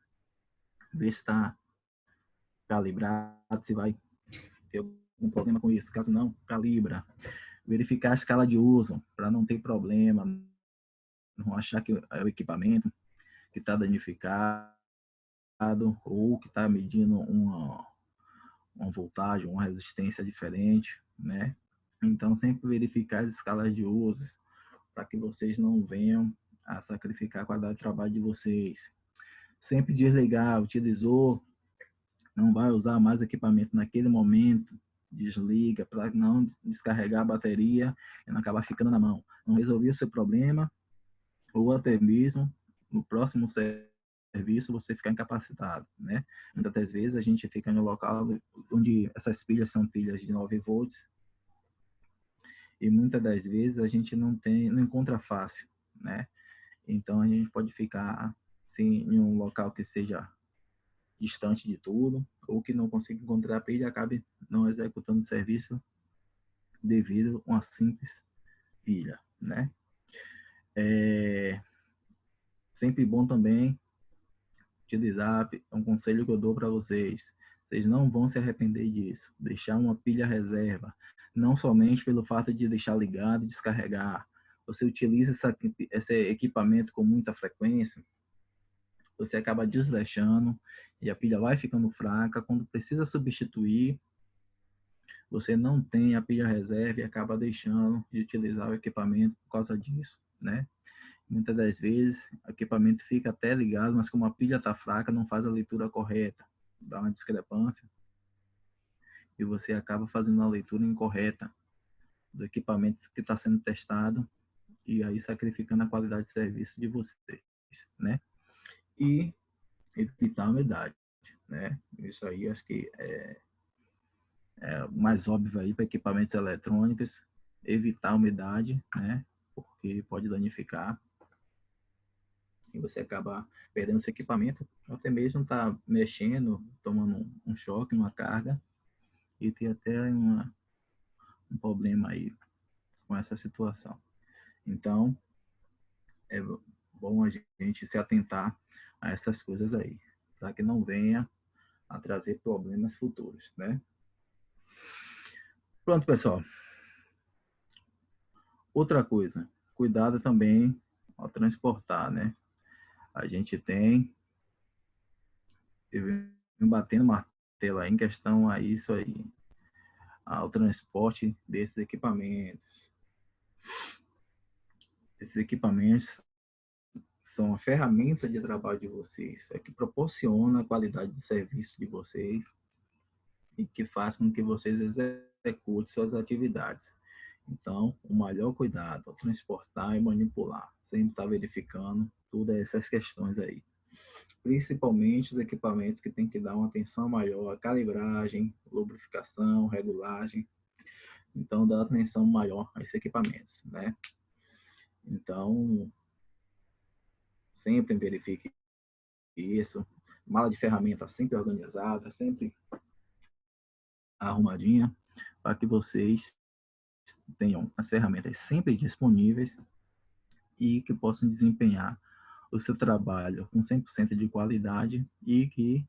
A: ver se está calibrado, se vai ter algum problema com isso. Caso não, calibra. Verificar a escala de uso, para não ter problema, não achar que é o equipamento que está danificado ou que está medindo uma voltagem, uma resistência diferente, né? Então, sempre verificar as escalas de uso para que vocês não venham a sacrificar a qualidade de trabalho de vocês. Sempre desligar, utilizou, não vai usar mais equipamento naquele momento, desliga para não descarregar a bateria e não acabar ficando na mão. Não resolveu o seu problema, ou até mesmo no próximo serviço você ficar incapacitado, né? Muitas das vezes a gente fica no local onde essas pilhas são pilhas de 9 volts e muitas das vezes a gente não encontra fácil, né? Então a gente pode ficar assim, em um local que seja distante de tudo ou que não consiga encontrar a pilha e acabe não executando o serviço devido a uma simples pilha, né? Sempre bom também utilizar, é um conselho que eu dou para vocês. Vocês não vão se arrepender disso. Deixar uma pilha reserva, não somente pelo fato de deixar ligado e descarregar. Você utiliza esse equipamento com muita frequência, você acaba desleixando e a pilha vai ficando fraca. Quando precisa substituir, você não tem a pilha reserva e acaba deixando de utilizar o equipamento por causa disso, né? Muitas das vezes, o equipamento fica até ligado, mas como a pilha está fraca, não faz a leitura correta. Dá uma discrepância e você acaba fazendo a leitura incorreta do equipamento que está sendo testado e aí sacrificando a qualidade de serviço de vocês, né? E evitar a umidade, né? Isso aí acho que é o mais óbvio aí para equipamentos eletrônicos, evitar a umidade, né? Porque pode danificar e você acaba perdendo esse equipamento, até mesmo tá mexendo, tomando um choque, uma carga, e ter até um problema aí com essa situação. Então, é bom a gente se atentar a essas coisas aí, para que não venha a trazer problemas futuros, né? Pronto, pessoal. Outra coisa, cuidado também ao transportar, né? A gente tem eu venho batendo martelo aí em questão a isso aí, ao transporte desses equipamentos. Esses equipamentos são a ferramenta de trabalho de vocês, é que proporciona a qualidade de serviço de vocês e que faz com que vocês executem suas atividades. Então, o maior cuidado ao transportar e manipular, sempre estar verificando todas essas questões aí. Principalmente os equipamentos que tem que dar uma atenção maior à calibragem, lubrificação, regulagem. Então, dá atenção maior a esses equipamentos, né? Então, sempre verifique isso. Mala de ferramenta sempre organizada, sempre arrumadinha, para que vocês tenham as ferramentas sempre disponíveis e que possam desempenhar o seu trabalho com 100% de qualidade e que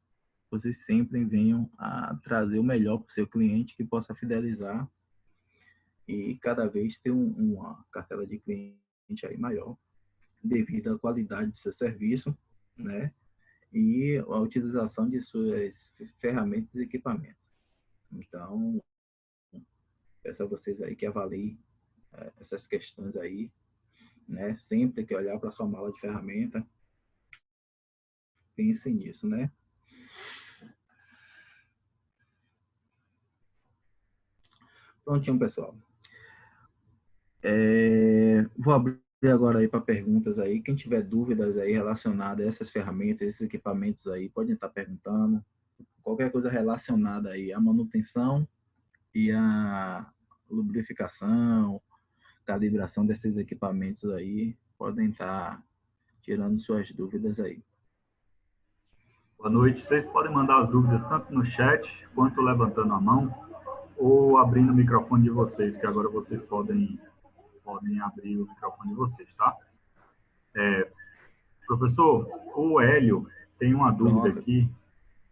A: vocês sempre venham a trazer o melhor para o seu cliente, que possa fidelizar e cada vez ter uma cartela de cliente aí maior, devido à qualidade do seu serviço, né? E a utilização de suas ferramentas e equipamentos. Então, peço a vocês aí que avaliem essas questões aí, né? Sempre que olhar para sua mala de ferramenta, pensem nisso, né? Prontinho, pessoal. Vou abrir agora aí para perguntas aí. Quem tiver dúvidas aí relacionadas a essas ferramentas, esses equipamentos aí, podem estar perguntando. Qualquer coisa relacionada aí à manutenção e à lubrificação, calibração desses equipamentos aí, podem estar tirando suas dúvidas aí.
B: Boa noite. Vocês podem mandar as dúvidas tanto no chat quanto levantando a mão ou abrindo o microfone de vocês, que agora vocês podem abrir o microfone de vocês, tá? Professor, o Hélio tem uma dúvida
A: Pronto.
B: aqui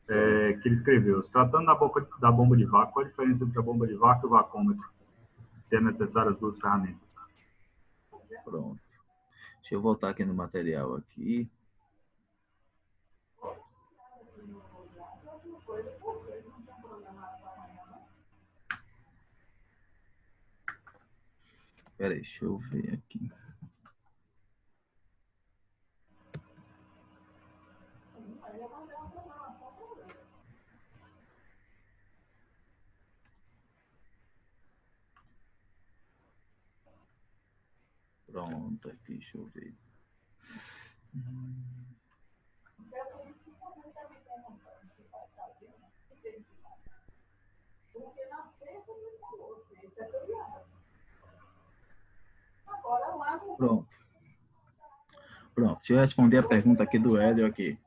B: que ele escreveu. Tratando da bomba de vácuo, qual a diferença entre a bomba de vácuo e o vacômetro? Se é necessário as duas ferramentas.
A: Pronto. Deixa eu voltar aqui no material aqui. Espera aí, deixa eu ver aqui. Pronto, aqui, deixa eu ver. Pronto. Pronto, deixa eu responder a pergunta aqui do Hélio aqui.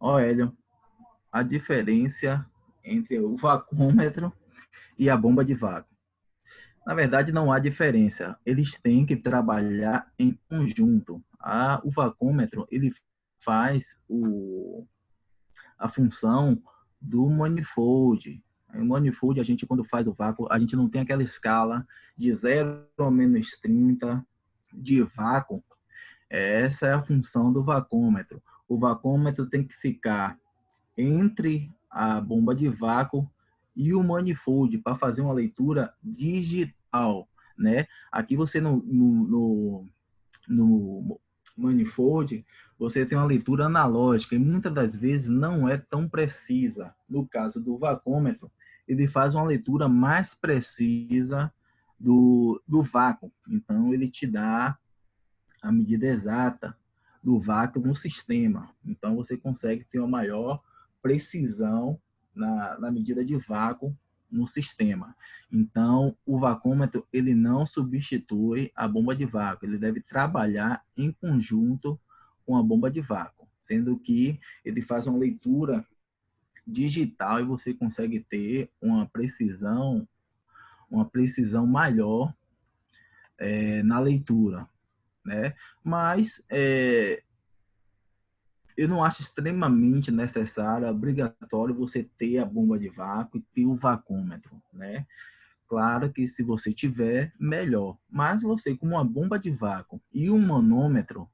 A: Ó, Hélio, a diferença entre o vacômetro e a bomba de vácuo. Na verdade, não há diferença. Eles têm que trabalhar em conjunto. O vacômetro, ele faz a função do manifold. O manifold, a gente, quando faz o vácuo, a gente não tem aquela escala de 0 a menos 30 de vácuo. Essa é a função do vacômetro. O vacômetro tem que ficar entre a bomba de vácuo e o manifold para fazer uma leitura digital, né? Aqui você no manifold, você tem uma leitura analógica e muitas das vezes não é tão precisa. No caso do vacômetro, ele faz uma leitura mais precisa do vácuo. Então, ele te dá a medida exata do vácuo no sistema. Então, você consegue ter uma maior precisão na medida de vácuo no sistema. Então, o vacômetro, ele não substitui a bomba de vácuo, ele deve trabalhar em conjunto com a bomba de vácuo, sendo que ele faz uma leitura digital e você consegue ter uma precisão maior na leitura, né? Mas eu não acho extremamente necessário, obrigatório você ter a bomba de vácuo e ter o vacômetro, né? Claro que se você tiver, melhor. Mas você com uma bomba de vácuo e um manômetro,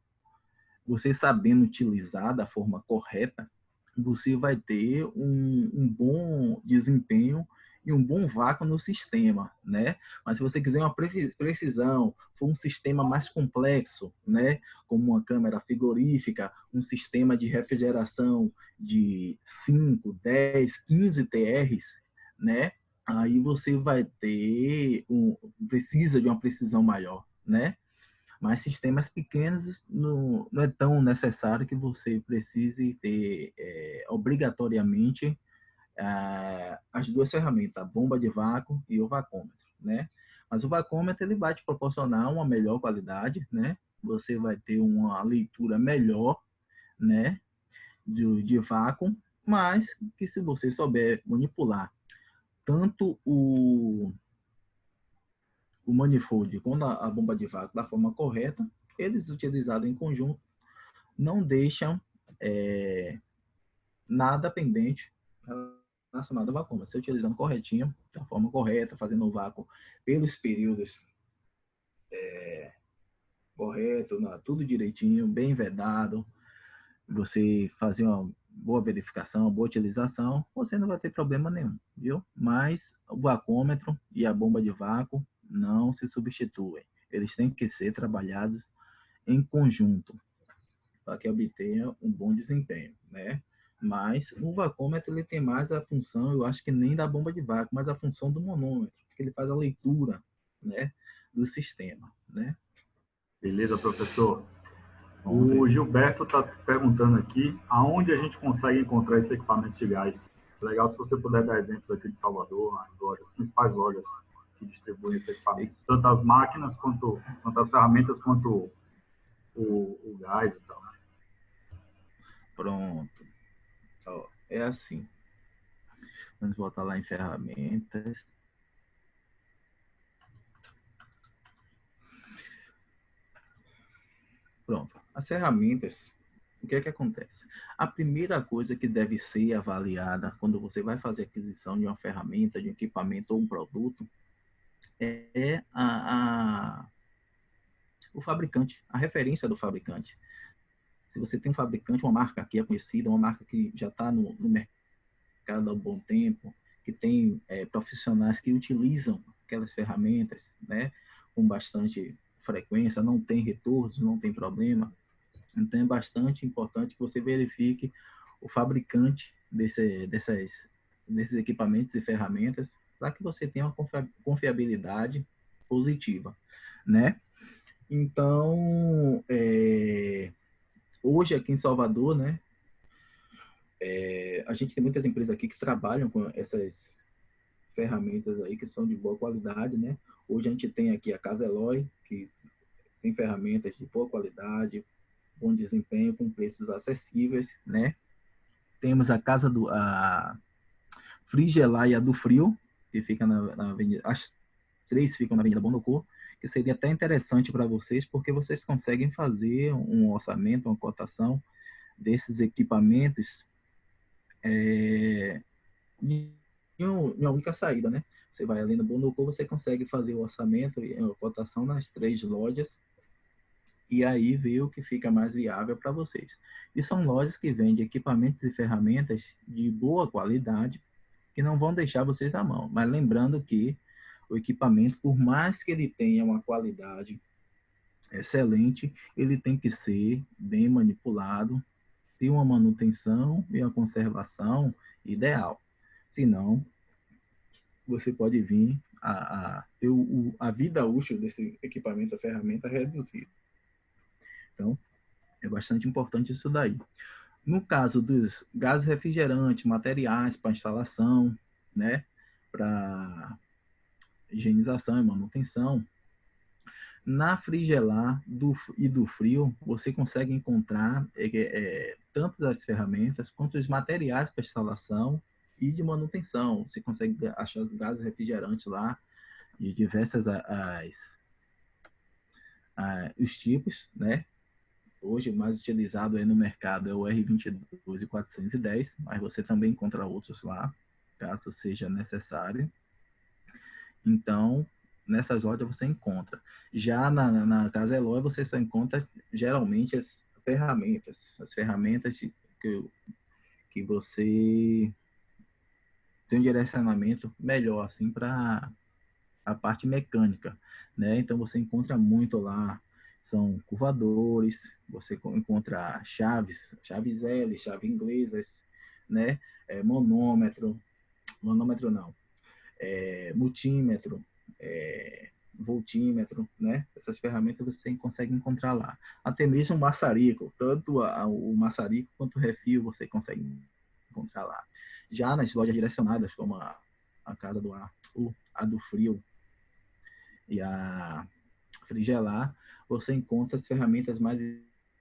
A: você sabendo utilizar da forma correta, você vai ter um bom desempenho e um bom vácuo no sistema, né? Mas se você quiser uma precisão, for um sistema mais complexo, né? Como uma câmara frigorífica, um sistema de refrigeração de 5, 10, 15 TRs, né? Aí você vai ter precisa de uma precisão maior, né? Mas sistemas pequenos não é tão necessário que você precise ter obrigatoriamente as duas ferramentas, a bomba de vácuo e o vacômetro, né? Mas o vacômetro ele vai te proporcionar uma melhor qualidade, né? Você vai ter uma leitura melhor, né? De vácuo, mas que se você souber manipular tanto o manifold quanto a bomba de vácuo da forma correta, eles utilizados em conjunto não deixam nada pendente relacionado ao vacômetro. Você utilizando corretinho, da forma correta, fazendo o vácuo pelos períodos corretos, tudo direitinho, bem vedado, você fazer uma boa verificação, uma boa utilização, você não vai ter problema nenhum, viu? Mas o vacômetro e a bomba de vácuo não se substituem. Eles têm que ser trabalhados em conjunto para que obtenha um bom desempenho, né? Mas o vacômetro ele tem mais a função, eu acho que nem da bomba de vácuo, mas a função do manômetro, porque ele faz a leitura, né, do sistema, né?
B: Beleza, professor? O Gilberto está perguntando aqui aonde a gente consegue encontrar esse equipamento de gás. É legal se você puder dar exemplos aqui de Salvador, as principais lojas que distribuem esse equipamento. Tanto as máquinas, quanto as ferramentas, quanto o gás e tal.
A: Pronto. Ó, é assim. Vamos voltar lá em ferramentas. Pronto. As ferramentas, o que é que acontece? A primeira coisa que deve ser avaliada quando você vai fazer a aquisição de uma ferramenta, de um equipamento ou um produto, é o fabricante, a referência do fabricante. Se você tem um fabricante, uma marca que é conhecida, uma marca que já está no mercado há um bom tempo, que tem profissionais que utilizam aquelas ferramentas, né, com bastante frequência, não tem retornos, não tem problema. Então é bastante importante que você verifique o fabricante desses equipamentos e ferramentas para que você tenha uma confiabilidade positiva, né? Então, hoje aqui em Salvador, né, a gente tem muitas empresas aqui que trabalham com essas ferramentas aí que são de boa qualidade, né? Hoje a gente tem aqui a Casa Eloy, que tem ferramentas de boa qualidade, bom desempenho, com preços acessíveis, né? Temos a Frigelar e a do Frio, que fica na Avenida, as três ficam na Avenida Bonocô, que seria até interessante para vocês, porque vocês conseguem fazer um orçamento, uma cotação desses equipamentos em uma única saída, né? Você vai ali no Bonocô, você consegue fazer o orçamento e a cotação nas três lojas e aí ver o que fica mais viável para vocês. E são lojas que vendem equipamentos e ferramentas de boa qualidade que não vão deixar vocês na mão. Mas lembrando que o equipamento, por mais que ele tenha uma qualidade excelente, ele tem que ser bem manipulado, ter uma manutenção e uma conservação ideal. Senão, você pode vir a ter a vida útil desse equipamento, a ferramenta reduzida. Então, é bastante importante isso daí. No caso dos gases refrigerantes, materiais para instalação, né, para higienização e manutenção, na Frigelar e do Frio, você consegue encontrar tanto as ferramentas quanto os materiais para instalação e de manutenção. Você consegue achar os gases refrigerantes lá, de diversas os tipos, né? Hoje, o mais utilizado aí no mercado é o R22 e 410, mas você também encontra outros lá, caso seja necessário. Então, nessas lojas você encontra. Já na Casa Eloy, você só encontra, geralmente, as ferramentas que você tem um direcionamento melhor, assim, para a parte mecânica, né? Então, você encontra muito lá, são curvadores, você encontra chaves L, chave inglesas, né? Manômetro não, multímetro, voltímetro, né? Essas ferramentas você consegue encontrar lá. Até mesmo o maçarico, tanto o maçarico quanto o refil você consegue encontrar lá. Já nas lojas direcionadas, como a Casa do Ar, a do Frio e a Frigelar, você encontra as ferramentas mais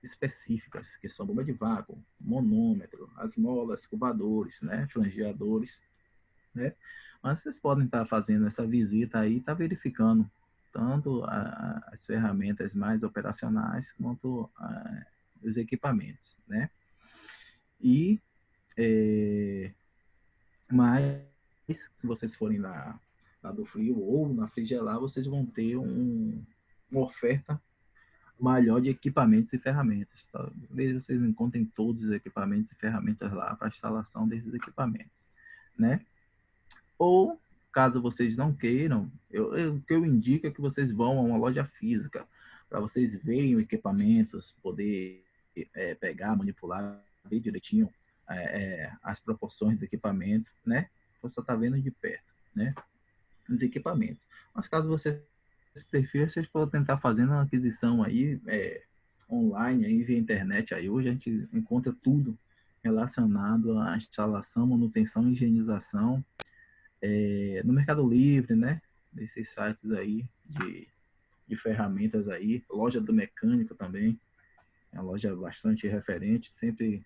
A: específicas, que são bomba de vácuo, manômetro, as molas, curvadores, né? Flangeadores, né? Mas vocês podem estar fazendo essa visita aí, estar verificando tanto as ferramentas mais operacionais quanto os equipamentos, né? E Mas, se vocês forem lá do Frio ou na Frigelar, vocês vão ter uma oferta maior de equipamentos e ferramentas. Tá? Desde vocês encontrem todos os equipamentos e ferramentas lá para a instalação desses equipamentos, né? Ou, caso vocês não queiram, o que eu indico é que vocês vão a uma loja física para vocês verem os equipamentos, poder pegar, manipular, ver direitinho as proporções do equipamento, né? Você está vendo de perto, né? Os equipamentos. Mas caso vocês prefiram, vocês podem tentar fazer uma aquisição aí online, aí via internet. Aí hoje a gente encontra tudo relacionado à instalação, manutenção e higienização no Mercado Livre, né? Desses sites aí de ferramentas aí, loja do mecânico também, é uma loja bastante referente, sempre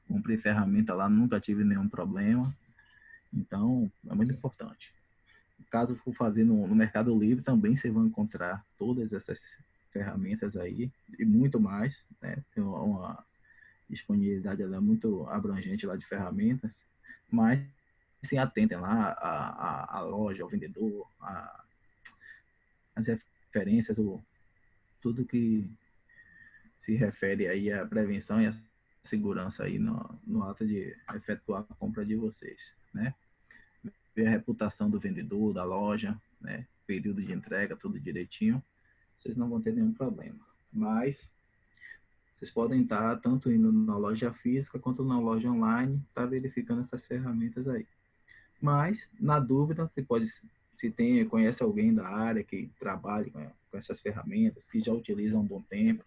A: comprei ferramenta lá, nunca tive nenhum problema, então é muito importante. Caso for fazer no Mercado Livre, também vocês vão encontrar todas essas ferramentas aí e muito mais, né? Tem uma disponibilidade ela é muito abrangente lá de ferramentas, mas se atentem lá à loja, ao vendedor, as referências, tudo que se refere aí à prevenção e à segurança aí no ato de efetuar a compra de vocês, né? Ver a reputação do vendedor, da loja, né? Período de entrega, tudo direitinho, vocês não vão ter nenhum problema. Mas vocês podem estar tanto indo na loja física quanto na loja online, tá verificando essas ferramentas aí. Mas, na dúvida, você pode, se conhece alguém da área que trabalha com essas ferramentas, que já utiliza há um bom tempo,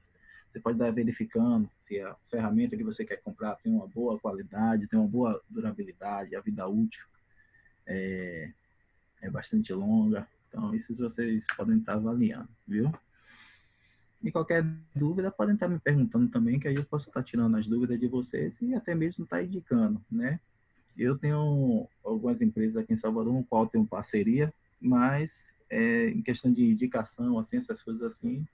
A: você pode estar verificando se a ferramenta que você quer comprar tem uma boa qualidade, tem uma boa durabilidade, a vida útil é bastante longa. Então, isso vocês podem estar avaliando, viu? E qualquer dúvida, podem estar me perguntando também, que aí eu posso estar tirando as dúvidas de vocês e até mesmo estar indicando, né? Eu tenho algumas empresas aqui em Salvador, com qual tenho parceria, mas em questão de indicação, assim, essas coisas assim,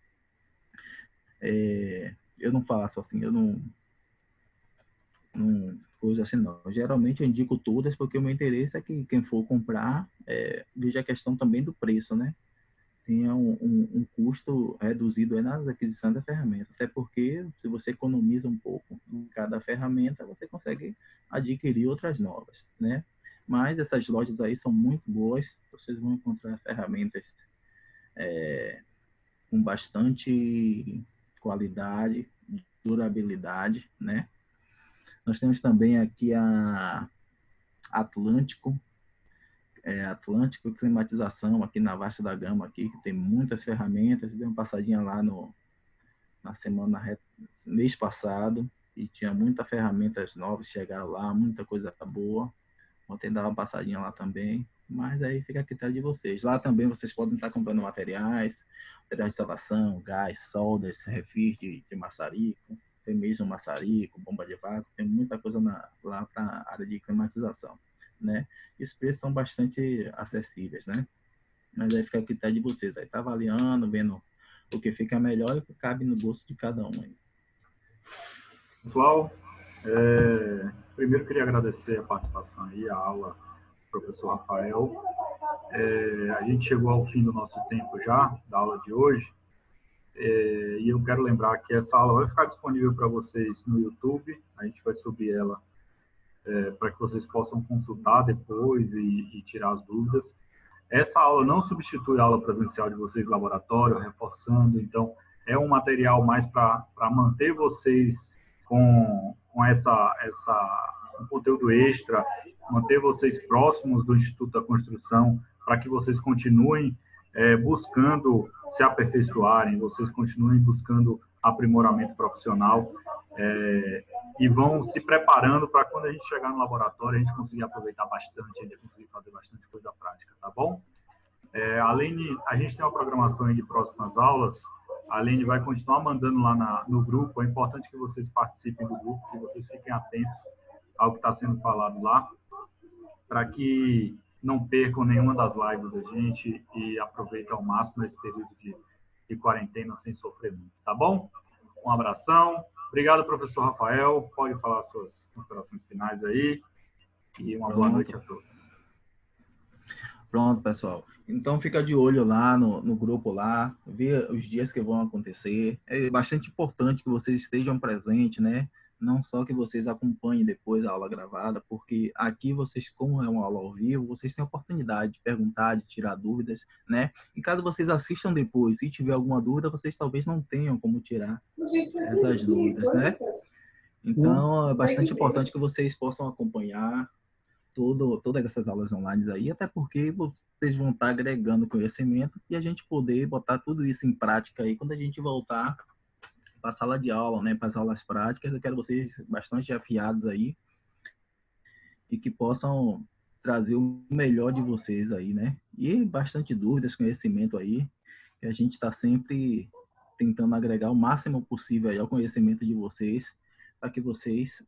A: eu não faço assim, eu não coisa assim não. Geralmente eu indico todas porque o meu interesse é que quem for comprar veja a questão também do preço, né? Tenha um custo reduzido aí nas aquisições da ferramenta. Até porque se você economiza um pouco em cada ferramenta, você consegue adquirir outras novas, né? Mas essas lojas aí são muito boas, vocês vão encontrar ferramentas com bastante qualidade, durabilidade, né? Nós temos também aqui a Atlântico, Atlântico Climatização, aqui na Vasta da Gama, aqui, que tem muitas ferramentas. Dei uma passadinha lá na semana, mês passado, e tinha muitas ferramentas novas, chegaram lá, muita coisa boa. Ontem dar uma passadinha lá também, mas aí fica a critério de vocês. Lá também vocês podem estar comprando materiais de instalação, gás, soldas, refis de maçarico, tem mesmo maçarico, bomba de vácuo, tem muita coisa lá para a área de climatização, né? E os preços são bastante acessíveis, né? Mas aí fica a critério de vocês, aí tá avaliando, vendo o que fica melhor e o que cabe no gosto de cada um aí.
B: Pessoal, primeiro queria agradecer a participação aí, a aula do professor Rafael. A gente chegou ao fim do nosso tempo já, da aula de hoje, e eu quero lembrar que essa aula vai ficar disponível para vocês no YouTube, a gente vai subir ela para que vocês possam consultar depois e tirar as dúvidas. Essa aula não substitui a aula presencial de vocês, laboratório, reforçando, então é um material mais para manter vocês com um conteúdo extra, manter vocês próximos do Instituto da Construção, para que vocês continuem buscando se aperfeiçoarem, vocês continuem buscando aprimoramento profissional e vão se preparando para quando a gente chegar no laboratório, a gente conseguir aproveitar bastante, a gente conseguir fazer bastante coisa prática, tá bom? A gente tem uma programação aí de próximas aulas, a Aline vai continuar mandando lá no grupo, é importante que vocês participem do grupo, que vocês fiquem atentos ao que está sendo falado lá, para que não percam nenhuma das lives da gente e aproveitem ao máximo esse período de quarentena sem sofrer muito, tá bom? Um abração, Obrigado, professor Rafael. Pode falar suas considerações finais aí. E uma boa noite a todos.
A: Pronto, pessoal. Então, fica de olho lá no grupo lá, vê os dias que vão acontecer. É bastante importante que vocês estejam presentes, né? Não só que vocês acompanhem depois a aula gravada, porque aqui vocês, como é uma aula ao vivo, vocês têm a oportunidade de perguntar, de tirar dúvidas, né? E caso vocês assistam depois, se tiver alguma dúvida, vocês talvez não tenham como tirar essas dúvidas, né? Então, é bastante importante que vocês possam acompanhar todas essas aulas online aí, até porque vocês vão estar agregando conhecimento e a gente poder botar tudo isso em prática aí quando a gente voltar para a sala de aula, né, para as aulas práticas. Eu quero vocês bastante afiados aí e que possam trazer o melhor de vocês aí, né? E bastante dúvidas, conhecimento aí, que a gente está sempre tentando agregar o máximo possível aí ao conhecimento de vocês, para que vocês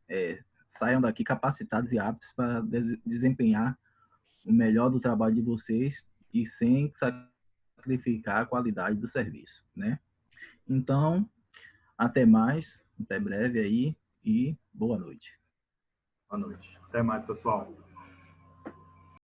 A: saiam daqui capacitados e aptos para desempenhar o melhor do trabalho de vocês e sem sacrificar a qualidade do serviço, né? Então, até mais, até breve aí e boa noite.
B: Boa noite. Até mais, pessoal.